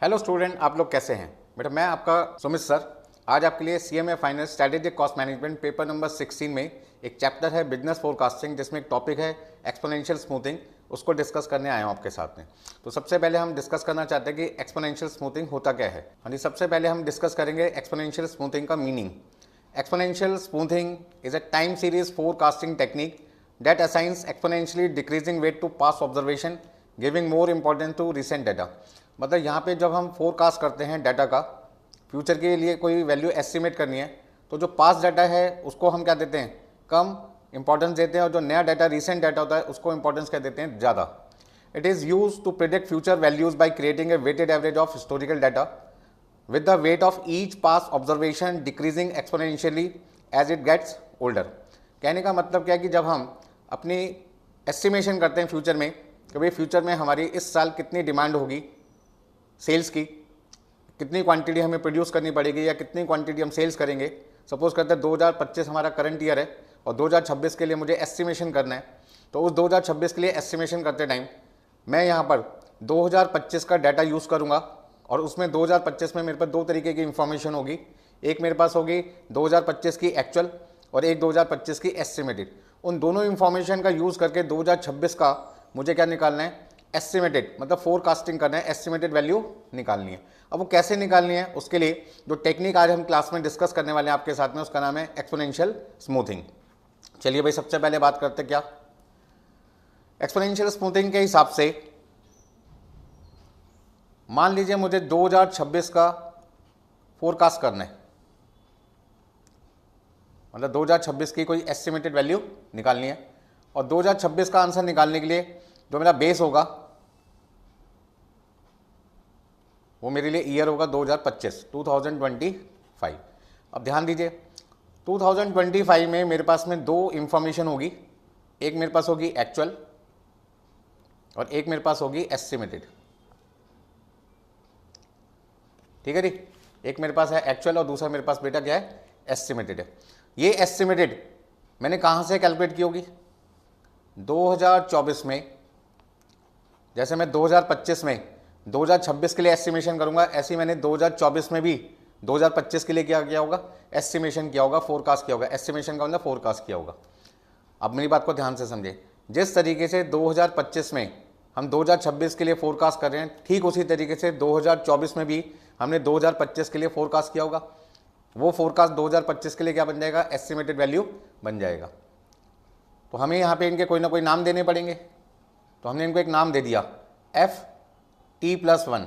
Hello student, आप लोग कैसे हैं? बेटा मैं आपका सुमित सर आज आपके लिए CMA finance strategic cost management paper number 16 में एक चैप्टर है बिजनेस फोरकास्टिंग, जिसमें एक टॉपिक है एक्सपोनेंशियल स्मूथिंग। उसको डिस्कस करने आया हूँ आपके साथ में। तो सबसे पहले हम डिस्कस करना चाहते हैं कि एक्सपोनेंशियल स्मूथिंग होता क्या है। हाँ जी, सबसे पहले हम डिस्कस करेंगे एक्सपोनेंशियल स्मूथिंग का meaning. Exponential smoothing is a time series forecasting technique that assigns exponentially decreasing weight to past observation, giving more importance to recent data। मतलब यहाँ पे जब हम फोरकास्ट करते हैं डाटा का, फ्यूचर के लिए कोई वैल्यू एस्टिमेट करनी है, तो जो पास्ट डाटा है उसको हम क्या देते हैं, कम इंपॉर्टेंस देते हैं, और जो नया डाटा रिसेंट डाटा होता है उसको इंपॉर्टेंस क्या देते हैं, ज़्यादा। It is use to predict future values by creating a weighted average of historical data with the weight of each past observation decreasing exponentially as it gets older। कहने का मतलब क्या है कि जब हम अपनी एस्टिमेशन करते हैं फ्यूचर में कि भाई फ्यूचर में हमारी इस साल कितनी डिमांड होगी सेल्स की, कितनी क्वांटिटी हमें प्रोड्यूस करनी पड़ेगी या कितनी क्वांटिटी हम सेल्स करेंगे। सपोज करते हैं 2025 हमारा करंट ईयर है और 2026 के लिए मुझे एस्टिमेशन करना है। तो उस 2026 के लिए एस्टिमेशन करते टाइम मैं यहाँ पर 2025 का डाटा यूज़ करूँगा, और उसमें 2025 में मेरे पास दो तरीके की इंफॉर्मेशन होगी। एक मेरे पास होगी 2025 की एक्चुअल और एक 2025 की एस्टिमेटेड। उन दोनों इंफॉर्मेशन का यूज़ करके 2026 का मुझे क्या निकालना है, एस्टिमेटेड, मतलब फोरकास्टिंग करना है, एस्टिमेटेड वैल्यू निकालनी है। अब वो कैसे निकालनी है, उसके लिए जो टेक्निक आज हम क्लास में डिस्कस करने वाले हैं आपके साथ में, उसका नाम है एक्सपोनेंशियल स्मूथिंग। चलिए भाई, सबसे पहले बात करते क्या एक्सपोनेंशियल स्मूथिंग के हिसाब से। मान लीजिए मुझे 2026 का फोरकास्ट करना है, मतलब 2026 की कोई एस्टिमेटेड वैल्यू निकालनी है। और 2026 का आंसर निकालने के लिए जो मेरा बेस होगा वो मेरे लिए ईयर होगा 2025। अब ध्यान दीजिए, 2025 में मेरे पास में दो इंफॉर्मेशन होगी। एक मेरे पास होगी एक्चुअल और एक मेरे पास होगी एस्टिमेटेड। ठीक है जी, एक मेरे पास है एक्चुअल और दूसरा मेरे पास बेटा क्या है, एस्टिमेटेड है। ये एस्टिमेटेड मैंने कहाँ से कैलकुलेट की होगी, 2024 में। जैसे मैं 2025 में 2026 के लिए एस्टिमेशन करूँगा, ऐसे ही मैंने 2024 में भी 2025 के लिए क्या किया होगा, एस्टिमेशन किया होगा, फोरकास्ट किया होगा। एस्टिमेशन का मतलब फोरकास्ट किया होगा। अब मेरी बात को ध्यान से समझे, जिस तरीके से 2025 में हम 2026 के लिए फोरकास्ट कर रहे हैं, ठीक उसी तरीके से 2024 में भी हमने 2025 के लिए फोरकास्ट किया होगा। वो फोरकास्ट 2025 के लिए क्या बन जाएगा, एस्टिमेटेड वैल्यू बन जाएगा। तो हमें यहाँ पे इनके कोई ना कोई नाम देने पड़ेंगे। तो हमने इनको एक नाम दे दिया FT+1,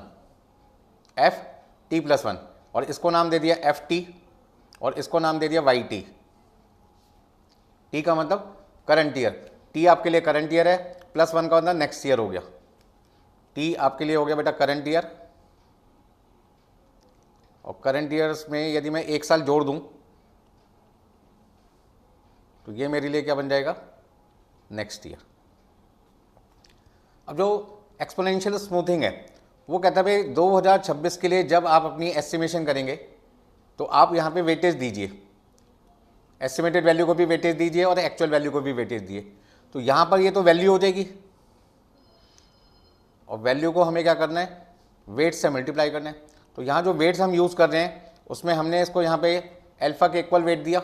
FT+1, और इसको नाम दे दिया FT और इसको नाम दे दिया YT। टी का मतलब करंट ईयर, टी आपके लिए करंट ईयर है, +1 का मतलब नेक्स्ट ईयर हो गया। टी आपके लिए हो गया बेटा करंट ईयर, और करंट ईयर्स में यदि मैं एक साल जोड़ दूं तो ये मेरे लिए क्या बन जाएगा, नेक्स्ट ईयर। अब जो एक्सपोनेंशियल स्मूथिंग है वो कहता है भाई 2026 के लिए जब आप अपनी एस्टिमेशन करेंगे तो आप यहाँ पे वेटेज दीजिए, एस्टिमेटेड वैल्यू को भी वेटेज दीजिए और एक्चुअल वैल्यू को भी वेटेज दिए। तो यहाँ पर ये तो वैल्यू हो जाएगी, और वैल्यू को हमें क्या करना है, वेट से मल्टीप्लाई करना है। तो यहाँ जो वेट्स हम यूज़ कर रहे हैं उसमें हमने इसको यहाँ पे अल्फ़ा के इक्वल वेट दिया,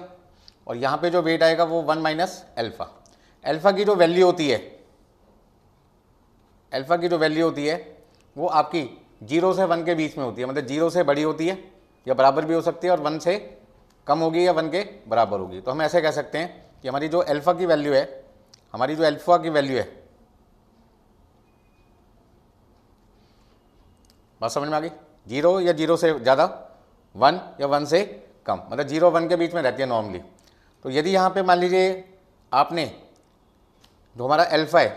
और यहाँ पे जो वेट आएगा वो 1 माइनस अल्फ़ा। अल्फ़ा की जो वैल्यू होती है, अल्फ़ा की जो वैल्यू होती है वो आपकी 0 से 1 के बीच में होती है, मतलब 0 से बड़ी होती है या बराबर भी हो सकती है, और 1 से कम होगी या 1 के बराबर होगी। तो हम ऐसे कह सकते हैं कि हमारी जो अल्फ़ा की वैल्यू है, हमारी जो अल्फ़ा की वैल्यू है, बात समझ में आ गई, 0 या 0 से ज़्यादा, 1 या 1 से कम, मतलब 0 1 के बीच में रहती है नॉर्मली। तो यदि यहाँ पे मान लीजिए आपने जो हमारा अल्फ़ा है,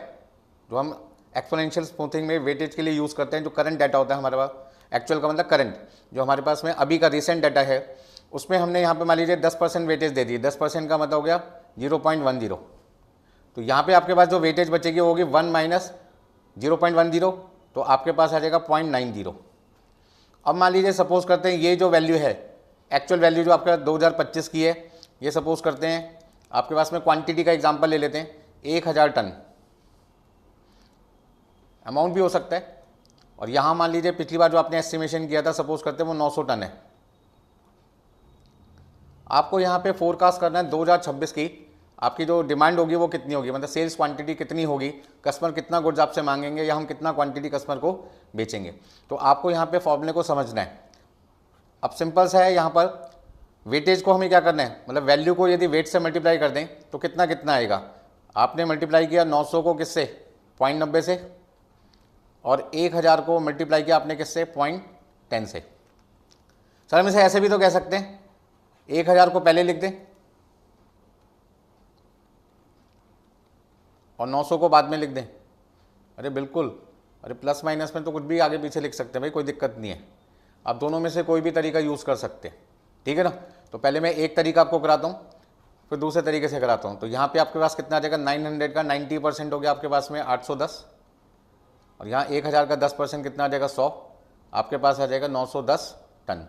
जो हम एक्सपोनेंशियल स्मूथिंग में वेटेज के लिए यूज़ करते हैं, जो करंट डाटा होता है हमारे पास, एक्चुअल का मतलब करंट, जो हमारे पास में अभी का रिसेंट डाटा है, उसमें हमने यहाँ पे मान लीजिए 10% वेटेज दे दी। 10% का मतलब हो गया 0.10। तो यहाँ पे आपके पास जो वेटेज बचेगी वो होगी 1 माइनस 0.10, तो आपके पास आ जाएगा 0.90। अब मान लीजिए सपोज करते हैं ये जो वैल्यू है, एक्चुअल वैल्यू जो आपका 2025 की है, ये सपोज करते हैं आपके पास में क्वांटिटी का एग्जांपल ले लेते हैं, 1000 टन। अमाउंट भी हो सकता है, और यहाँ मान लीजिए पिछली बार जो आपने एस्टिमेशन किया था, सपोज करते हैं वो 900 टन है, आपको यहाँ पे फोरकास्ट करना है 2026 की आपकी जो डिमांड होगी वो कितनी होगी, मतलब सेल्स क्वांटिटी कितनी होगी, कस्टमर कितना गुड्स आपसे मांगेंगे या हम कितना क्वांटिटी कस्टमर को बेचेंगे। तो आपको यहाँ पे फॉर्मूले को समझना है। अब सिंपल सा है, यहाँ पर वेटेज को हमें क्या करना है, मतलब वैल्यू को यदि वेट से मल्टीप्लाई कर दें तो कितना कितना आएगा। आपने मल्टीप्लाई किया 900 को किससे, 0.90 से, और 1000 को मल्टीप्लाई किया आपने किससे, 0.10 से। सर हम इसे ऐसे भी तो कह सकते हैं, 1000 को पहले लिख दें और 900 को बाद में लिख दें। अरे बिल्कुल, अरे प्लस माइनस में तो कुछ भी आगे पीछे लिख सकते हैं भाई, कोई दिक्कत नहीं है। आप दोनों में से कोई भी तरीका यूज़ कर सकते हैं, ठीक है ना। तो पहले मैं एक तरीका आपको कराता हूँ, फिर दूसरे तरीके से कराता हूँ। तो यहाँ पे आपके पास कितना आ जाएगा, 900 का 90% हो गया आपके पास में 810, और यहाँ 1000 का 10% कितना आ जाएगा 100, आपके पास आ जाएगा 910 टन।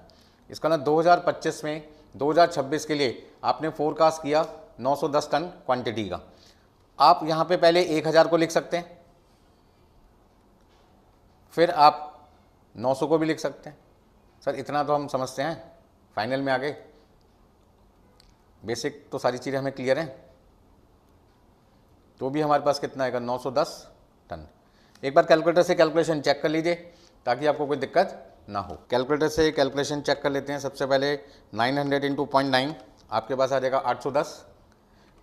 इसका ना 2025 में 2026 के लिए आपने फोरकास्ट किया 910 टन क्वांटिटी का। आप यहाँ पे पहले 1000 को लिख सकते हैं, फिर आप 900 को भी लिख सकते हैं। सर इतना तो हम समझते हैं, फाइनल में आ गए, बेसिक तो सारी चीज़ें हमें क्लियर हैं। तो भी हमारे पास कितना आएगा, 910 टन। एक बार कैलकुलेटर से कैलकुलेशन चेक कर लीजिए ताकि आपको कोई दिक्कत ना हो। कैलकुलेटर से कैलकुलेशन चेक कर लेते हैं। सबसे पहले 900 इंटू 0.9 आपके पास आ जाएगा 810,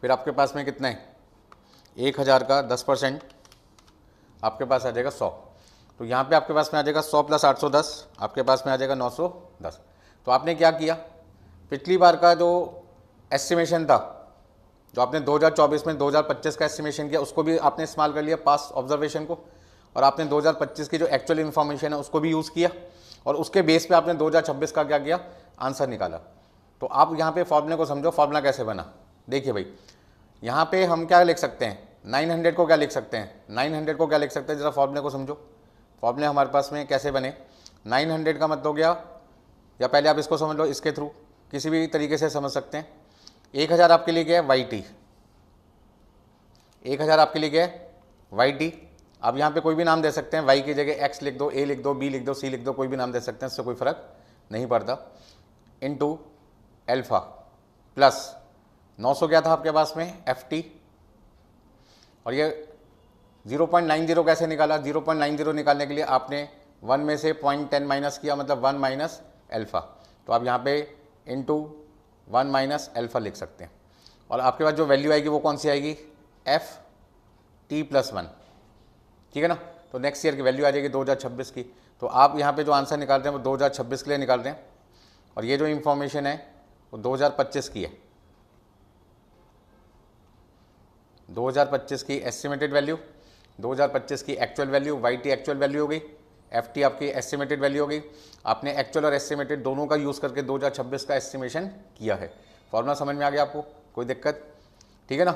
फिर आपके पास में कितना है, 1000 का 10% आपके पास आ जाएगा 100। तो यहाँ पे आपके पास में आ जाएगा 100 प्लस 810, आपके पास में आ जाएगा 910। तो आपने क्या किया, पिछली बार का जो एस्टिमेशन था, जो आपने 2024 में 2025 का एस्टिमेशन किया, उसको भी आपने इस्तेमाल कर लिया पास ऑब्जर्वेशन को, और आपने 2025 की जो एक्चुअल इन्फॉर्मेशन है उसको भी यूज़ किया, और उसके बेस पे आपने 2026 का क्या किया, आंसर निकाला। तो आप यहाँ पे फॉर्मूले को समझो, फॉर्मूला कैसे बना। देखिए भाई, यहाँ पे हम क्या लिख सकते हैं, 900 को क्या लिख सकते हैं, 900 को क्या लिख सकते हैं, जरा फॉर्मूले को समझो। फॉर्मूले हमारे पास में कैसे बने, 900 का मतलब हो गया, या पहले आप इसको समझ लो, इसके थ्रू किसी भी तरीके से समझ सकते हैं। 1000 आपके लिए क्या है, YT, 1000 आपके लिए क्या है, YT। आप यहाँ पे कोई भी नाम दे सकते हैं, Y की जगह X लिख दो, A लिख दो, B लिख दो, C लिख दो, कोई भी नाम दे सकते हैं, इससे कोई फर्क नहीं पड़ता। इनटू अल्फा प्लस 900 क्या था आपके पास में, FT, और ये 0.90 कैसे निकाला, 0.90 निकालने के लिए आपने 1 में से 0.10 माइनस किया, मतलब 1 माइनस अल्फा। तो आप यहाँ पे इंटू 1 माइनस अल्फा लिख सकते हैं, और आपके पास जो वैल्यू आएगी वो कौन सी आएगी, FT+1, ठीक है ना। तो नेक्स्ट ईयर की वैल्यू आ जाएगी 2026 की। तो आप यहाँ पे जो आंसर निकालते हैं वो 2026 के लिए निकालते हैं, और ये जो इंफॉर्मेशन है वो 2025 की है, 2025 की एस्टिमेटेड वैल्यू, 2025 की actual value, YT actual value हो गई, FT आपकी एस्टिमेटेड वैल्यू हो गई। आपने एक्चुअल और एस्टिमेटेड दोनों का यूज़ करके 2026 का एस्टिमेशन किया है। फॉर्मूला समझ में आ गया आपको, कोई दिक्कत, ठीक है ना।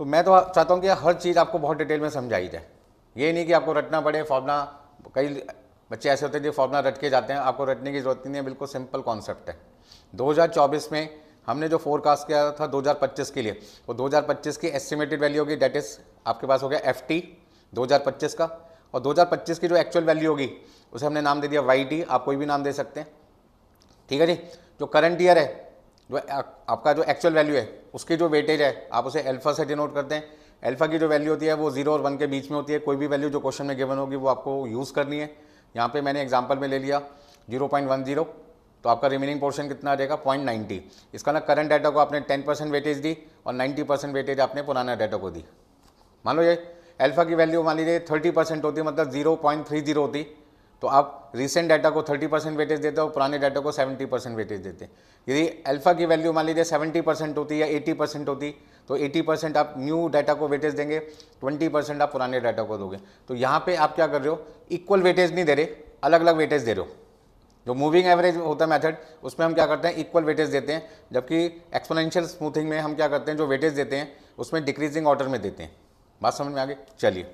तो मैं तो चाहता हूँ कि हर चीज़ आपको बहुत डिटेल में समझाई जाए, ये नहीं कि आपको रटना पड़े फॉर्मूला। कई बच्चे ऐसे होते हैं जो फॉर्मूला रट के जाते हैं, आपको रटने की जरूरत नहीं है, बिल्कुल सिंपल कॉन्सेप्ट है। 2024 में हमने जो फोरकास्ट किया था 2025 के लिए, वो 2025 की एस्टिमेटेड वैल्यू होगी, डेट इज आपके पास हो गया FT 2025 का, और 2025 की जो एक्चुअल वैल्यू होगी उसे हमने नाम दे दिया YT, आप कोई भी नाम दे सकते हैं, ठीक है जी। जो करंट ईयर है, जो आपका जो एक्चुअल वैल्यू है, उसकी जो वेटेज है आप उसे अल्फा से डिनोट करते हैं। अल्फा की जो वैल्यू होती है वो 0 और 1 के बीच में होती है। कोई भी वैल्यू जो क्वेश्चन में गिवन होगी वो आपको यूज़ करनी है। यहाँ पे मैंने एग्जांपल में ले लिया 0.10, तो आपका रिमेनिंग पोर्शन कितना आ जाएगा, 0.90। इसका ना करंट डाटा को आपने 10% वेटेज दी और 90% वेटेज आपने पुराना डाटा को दी। मान लो ये अल्फा की वैल्यू मान लीजिए 30% होती, मतलब 0.30 होती, तो आप रिसेंट डाटा को 30% वेटेज देते हो, पुराने डाटा को 70% वेटेज देते हैं। यदि अल्फा की वैल्यू मान लीजिए 70% होती या 80% होती, तो 80% आप न्यू डाटा को वेटेज देंगे, 20% आप पुराने डाटा को दोगे। तो यहाँ पे आप क्या कर रहे हो, इक्वल वेटेज नहीं दे रहे, अलग अलग वेटेज दे रहे हो। जो मूविंग एवरेज होता है मेथड, उसमें हम क्या करते हैं, इक्वल वेटेज देते हैं, जबकि एक्सपोनेंशियल स्मूथिंग में हम क्या करते हैं, जो वेटेज देते हैं उसमें डिक्रीजिंग ऑर्डर में देते हैं। बात समझ में आ गई, चलिए।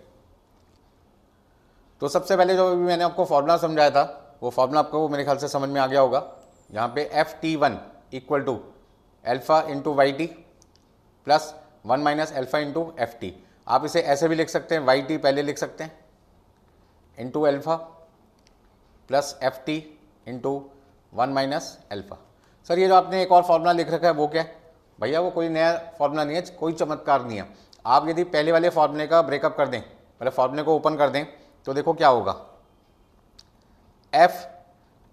तो सबसे पहले जो मैंने आपको फॉर्मूला समझाया था वो फॉर्मूला आपको मेरे ख्याल से समझ में आ गया होगा। यहाँ पे FT1 equal to alpha into YT plus 1 minus alpha into FT। आप इसे ऐसे भी लिख सकते हैं, YT पहले लिख सकते हैं into alpha plus F T into 1 minus alpha. Sir ये जो आपने एक और फॉर्मूला लिख रखा है वो क्या है? भैया वो कोई नया फॉर्मूला नहीं है, कोई चमत्कार नहीं है। आप यदि पहले वाले फॉर्मूले का ब्रेकअप कर दें, पहले फॉर्मूले को ओपन कर दें, तो देखो क्या होगा, F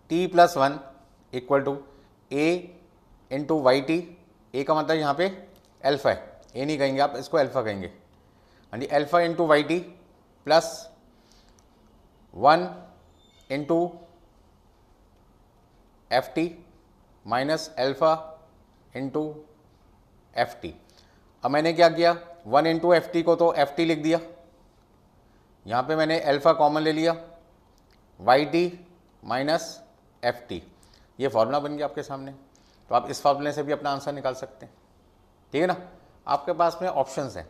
T plus 1 equal to A into Y T. A का मतलब यहाँ पे अल्फ़ा है, ए नहीं कहेंगे आप, इसको अल्फ़ा कहेंगे। हाँ जी, alpha into Y T plus 1 into F T minus alpha into F T. अब मैंने क्या किया, 1 इंटू एफ टी को तो एफ टी लिख दिया, यहाँ पे मैंने अल्फ़ा कॉमन ले लिया, Y T minus F T, ये फॉर्मूला बन गया आपके सामने। तो आप इस फॉर्मूले से भी अपना आंसर निकाल सकते हैं, ठीक है ना। आपके पास में ऑप्शंस हैं,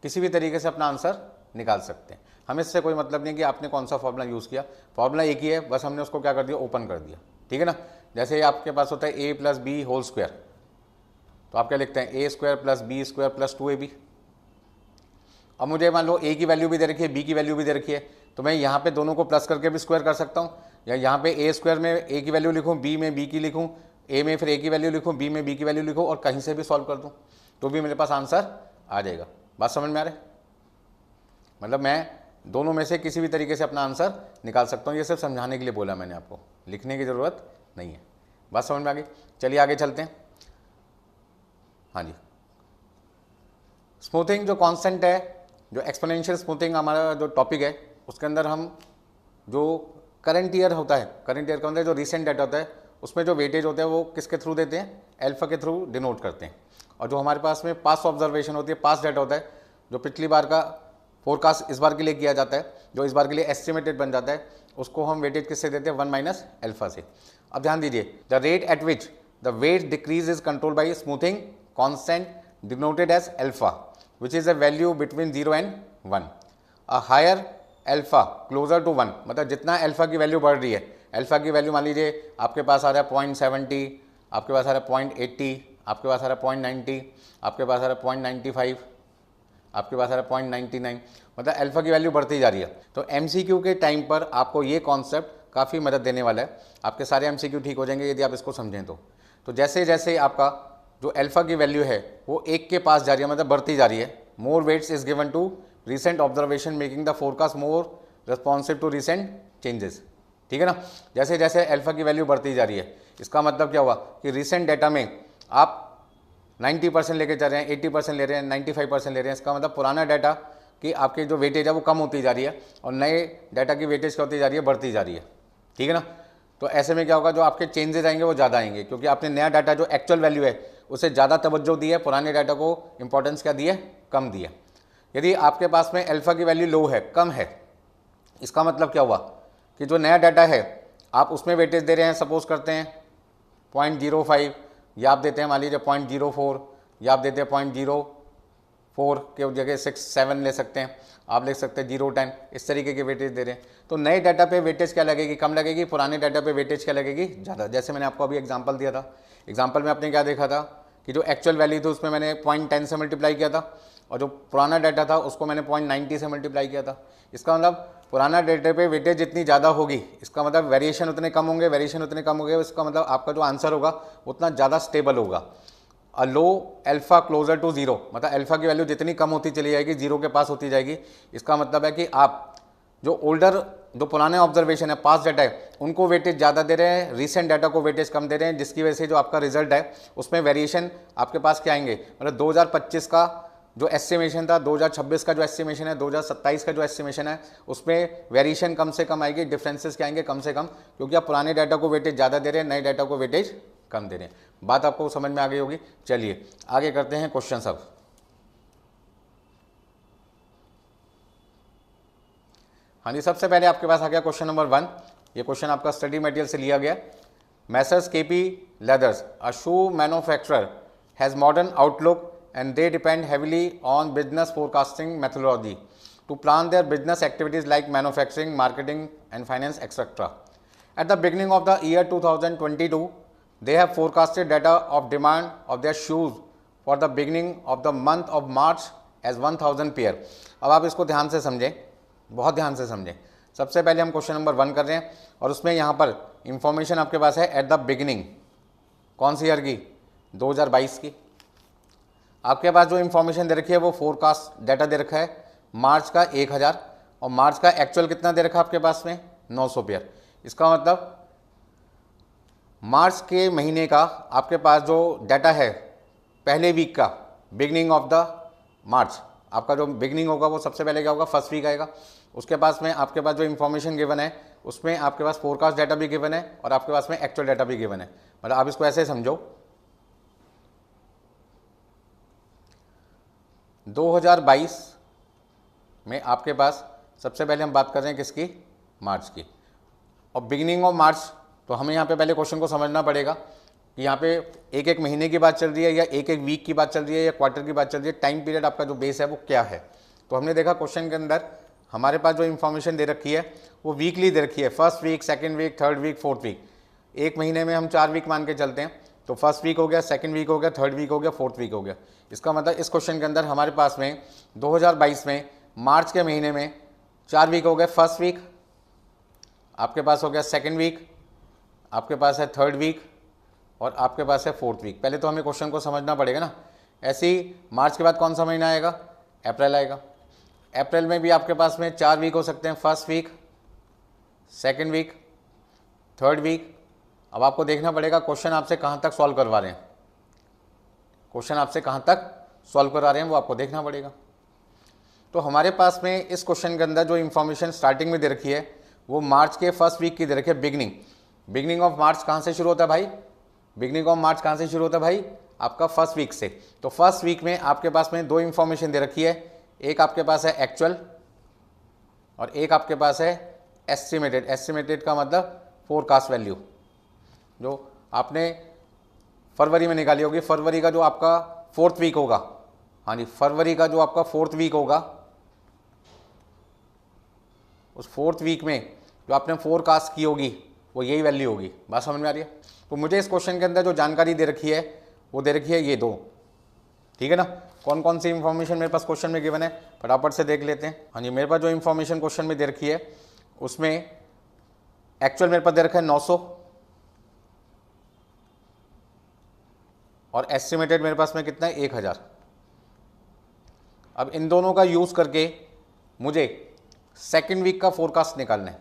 किसी भी तरीके से अपना आंसर निकाल सकते हैं। हमें इससे कोई मतलब नहीं कि आपने कौन सा फॉर्मूला यूज़ किया, फॉर्मूला एक ही है, बस हमने उसको क्या कर दिया, ओपन कर दिया, ठीक है ना। जैसे आपके पास होता है A plus B whole square, तो आप क्या लिखते हैं, A square plus B square plus 2ab। अब मुझे मान लो ए की वैल्यू भी दे रखी है, बी की वैल्यू भी दे रखी है, तो मैं यहाँ पे दोनों को प्लस करके भी स्क्वायर कर सकता हूँ, या यहाँ पे ए स्क्वायर में ए की वैल्यू लिखूँ, बी में बी की लिखूँ, ए में फिर ए की वैल्यू लिखूँ, बी में बी की वैल्यू लिखूँ, और कहीं से भी सॉल्व कर दूँ तो भी मेरे पास आंसर आ जाएगा। बात समझ में आ रहा है? मतलब मैं दोनों में से किसी भी तरीके से अपना आंसर निकाल सकता हूँ। ये सिर्फ समझाने के लिए बोला मैंने आपको, लिखने की ज़रूरत नहीं है। बात समझ में आ गई? चलिए आगे चलते हैं। हाँ जी, स्मूथिंग जो कांस्टेंट है, जो एक्सपोनेंशियल स्मूथिंग हमारा जो टॉपिक है, उसके अंदर हम जो करंट ईयर होता है, करंट ईयर का मतलब जो रिसेंट डेटा होता है, उसमें जो वेटेज होता है वो किसके थ्रू देते हैं, अल्फा के थ्रू डिनोट करते हैं। और जो हमारे पास में पास्ट ऑब्जर्वेशन होती है, पास्ट डेटा होता है, जो पिछली बार का फोरकास्ट इस बार के लिए किया जाता है, जो इस बार के लिए एस्टिमेटेड बन जाता है, उसको हम वेटेज किससे देते हैं, 1 माइनस अल्फा से। अब ध्यान दीजिए, the rate at which the weight decrease is control by smoothing constant denoted as alpha which is a value between 0 and 1। A higher alpha closer to 1, मतलब जितना अल्फा की वैल्यू बढ़ रही है, अल्फा की वैल्यू मान लीजिए आपके पास आ रहा है 0.70, आपके पास आ रहा है 0.80, आपके पास आ रहा है 0.90, आपके पास आ रहा है 0.95, आपके पास आ रहा है 0.99, मतलब अल्फा की वैल्यू बढ़ती जा रही है। तो एमसीक्यू के टाइम पर आपको ये कॉन्सेप्ट काफ़ी मदद देने वाला है, आपके सारे एमसीक्यू ठीक हो जाएंगे यदि आप इसको समझें तो जैसे जैसे आपका जो अल्फा की वैल्यू है वो 1 के पास जा रही है, मतलब बढ़ती जा रही है, more weights is given to recent observation making the forecast more responsive to recent changes, ठीक है ना। जैसे जैसे अल्फा की वैल्यू बढ़ती जा रही है, इसका मतलब क्या हुआ कि रिसेंट डेटा में आप 90% लेके चल रहे हैं, 80% ले रहे हैं, 95% ले रहे हैं, इसका मतलब पुराना डाटा की आपकी जो वेटेज है वो कम होती जा रही है और नए डाटा की वेटेज क्या होती जा रही है, बढ़ती जा रही है, ठीक है ना। तो ऐसे में क्या होगा, जो आपके चेंजेस आएंगे वो ज़्यादा आएंगे, क्योंकि आपने नया डाटा जो एक्चुअल वैल्यू है उसे ज़्यादा तवज्जो दी है, पुराने डाटा को इंपॉर्टेंस क्या दी है, कम दी है। यदि आपके पास में अल्फा की वैल्यू लो है, कम है, इसका मतलब क्या हुआ कि जो नया डाटा है आप उसमें वेटेज दे रहे हैं, सपोज करते हैं 0.05, या आप देते हैं मान लीजिए 0.04, या आप देते हैं 0.04 के जगह 6-7 ले सकते हैं, आप लिख सकते हैं 0.10, इस तरीके के वेटेज दे रहे हैं। तो नए डाटा पे वेटेज क्या लगेगी, कम लगेगी, पुराने डाटा पे वेटेज क्या लगेगी, ज़्यादा। जैसे मैंने आपको अभी एग्जांपल दिया था, एग्जांपल में आपने क्या देखा था कि जो एक्चुअल वैल्यू थी उसमें मैंने 0.10 से मल्टीप्लाई किया था, और जो पुराना डाटा था उसको मैंने 0.90 से मल्टीप्लाई किया था। इसका मतलब पुराना डाटा पे वेटेज जितनी ज़्यादा होगी, इसका मतलब वेरिएशन उतने कम होंगे, वेरिएशन उतने कम होंगे, इसका मतलब आपका जो आंसर होगा उतना ज़्यादा स्टेबल होगा। अ लो अल्फा क्लोजर टू 0, मतलब अल्फा की वैल्यू जितनी कम होती चली जाएगी, 0 के पास होती जाएगी, इसका मतलब है कि आप जो ओल्डर, जो पुराने ऑब्जर्वेशन है, पास्ट डाटा है, उनको वेटेज ज़्यादा दे रहे हैं, रिसेंट डाटा को वेटेज कम दे रहे हैं, जिसकी वजह से जो आपका रिजल्ट है उसमें वेरिएशन आपके पास क्या आएंगे, मतलब 2025 का जो एस्टिमेशन था, 2026 का जो एस्टिमेशन है, 2027 का जो एस्टिमेशन है, उसमें वेरिएशन कम से कम आएगी, डिफरेंसेस क्या आएंगे, कम से कम, क्योंकि आप पुराने डाटा को वेटेज ज़्यादा दे रहे हैं, नए डाटा को वेटेज कम दे रहे हैं। बात आपको समझ में आ गई होगी। चलिए आगे करते हैं क्वेश्चन सब। हाँ जी, सबसे पहले आपके पास आ गया क्वेश्चन नंबर 1। ये क्वेश्चन आपका स्टडी मटेरियल से लिया गया। Messrs KP leathers, a shoe manufacturer, has modern outlook and they depend heavily on business forecasting methodology to plan their business activities like manufacturing, marketing and finance, etc. At the beginning of the year 2022, they have forecasted data of demand of their shoes for the beginning of the month of March as 1000 pair. अब आप इसको ध्यान से समझें, बहुत ध्यान से समझें। सबसे पहले हम क्वेश्चन नंबर 1 कर रहे हैं और उसमें यहाँ पर इंफॉर्मेशन आपके पास है एट द बिगिनिंग, कौन सी ईयर की, 2022 की। आपके पास जो इंफॉर्मेशन दे रखी है वो फोरकास्ट डाटा दे रखा है मार्च का 1000 और मार्च का एक्चुअल कितना दे रखा है आपके पास में 900 पेयर। इसका मतलब मार्च के महीने का आपके पास जो डाटा है पहले वीक का, बिगनिंग ऑफ द मार्च, आपका जो बिगनिंग होगा वो सबसे पहले क्या होगा, फर्स्ट वीक आएगा। उसके पास में आपके पास जो इंफॉर्मेशन गिवन है उसमें आपके पास फोरकास्ट डाटा भी गिवन है और आपके पास में एक्चुअल डाटा भी गिवन है। मतलब आप इसको ऐसे समझो, 2022 में आपके पास सबसे पहले हम बात कर रहे हैं किसकी, मार्च की, और बिगिनिंग ऑफ मार्च। तो हमें यहाँ पे पहले क्वेश्चन को समझना पड़ेगा कि यहाँ पे एक एक महीने की बात चल रही है या एक एक वीक की बात चल रही है या क्वार्टर की बात चल रही है, टाइम पीरियड आपका जो बेस है वो क्या है। तो हमने देखा क्वेश्चन के अंदर हमारे पास जो इन्फॉर्मेशन दे रखी है वो वीकली दे रखी है, first week, second week, third week, fourth week. एक महीने में हम 4 वीक मान के चलते हैं, तो फर्स्ट वीक हो गया, सेकंड वीक हो गया, थर्ड वीक हो गया, फोर्थ वीक हो गया। इसका मतलब इस क्वेश्चन के अंदर हमारे पास में 2022 में मार्च के महीने में 4 वीक हो गए, फर्स्ट वीक आपके पास हो गया, सेकंड वीक आपके पास है, थर्ड वीक और आपके पास है फोर्थ वीक। पहले तो हमें क्वेश्चन को समझना पड़ेगा ना। ऐसे ही मार्च के बाद कौन सा महीना आएगा, अप्रैल आएगा। अप्रैल में भी आपके पास में 4 वीक हो सकते हैं, first week, second week, third week. अब आपको देखना पड़ेगा क्वेश्चन आपसे कहाँ तक सॉल्व करवा रहे हैं, क्वेश्चन आपसे कहाँ तक सॉल्व करवा रहे हैं वो आपको देखना पड़ेगा। तो हमारे पास में इस क्वेश्चन के अंदर जो इन्फॉर्मेशन स्टार्टिंग में दे रखी है वो मार्च के फर्स्ट वीक की दे रखी है, बिगनिंग ऑफ मार्च कहाँ से शुरू होता है भाई, बिगनिंग ऑफ मार्च कहाँ से शुरू होता है भाई, आपका फर्स्ट वीक से। तो फर्स्ट वीक में आपके पास में 2 इन्फॉर्मेशन दे रखी है, एक आपके पास है एक्चुअल और एक आपके पास है एस्टिमेटेड। एस्टिमेटेड का मतलब फोरकास्ट वैल्यू जो आपने फरवरी में निकाली होगी। फरवरी का जो आपका फोर्थ वीक होगा, हाँ जी, फरवरी का जो आपका फोर्थ वीक होगा, उस फोर्थ वीक में जो आपने फोरकास्ट की होगी वो यही वैल्यू होगी। बात समझ में आ रही है। तो मुझे इस क्वेश्चन के अंदर जो जानकारी दे रखी है वो दे रखी है ये 2, ठीक है ना। कौन कौन सी इंफॉर्मेशन मेरे पास क्वेश्चन में गिवन है फटाफट से देख लेते हैं। हाँ जी, मेरे पास जो इंफॉर्मेशन क्वेश्चन में दे रखी है उसमें एक्चुअल मेरे पास दे रखा है 900 और एस्टिमेटेड मेरे पास में कितना है, 1000। अब इन दोनों का यूज़ करके मुझे सेकेंड वीक का फोरकास्ट निकालना है।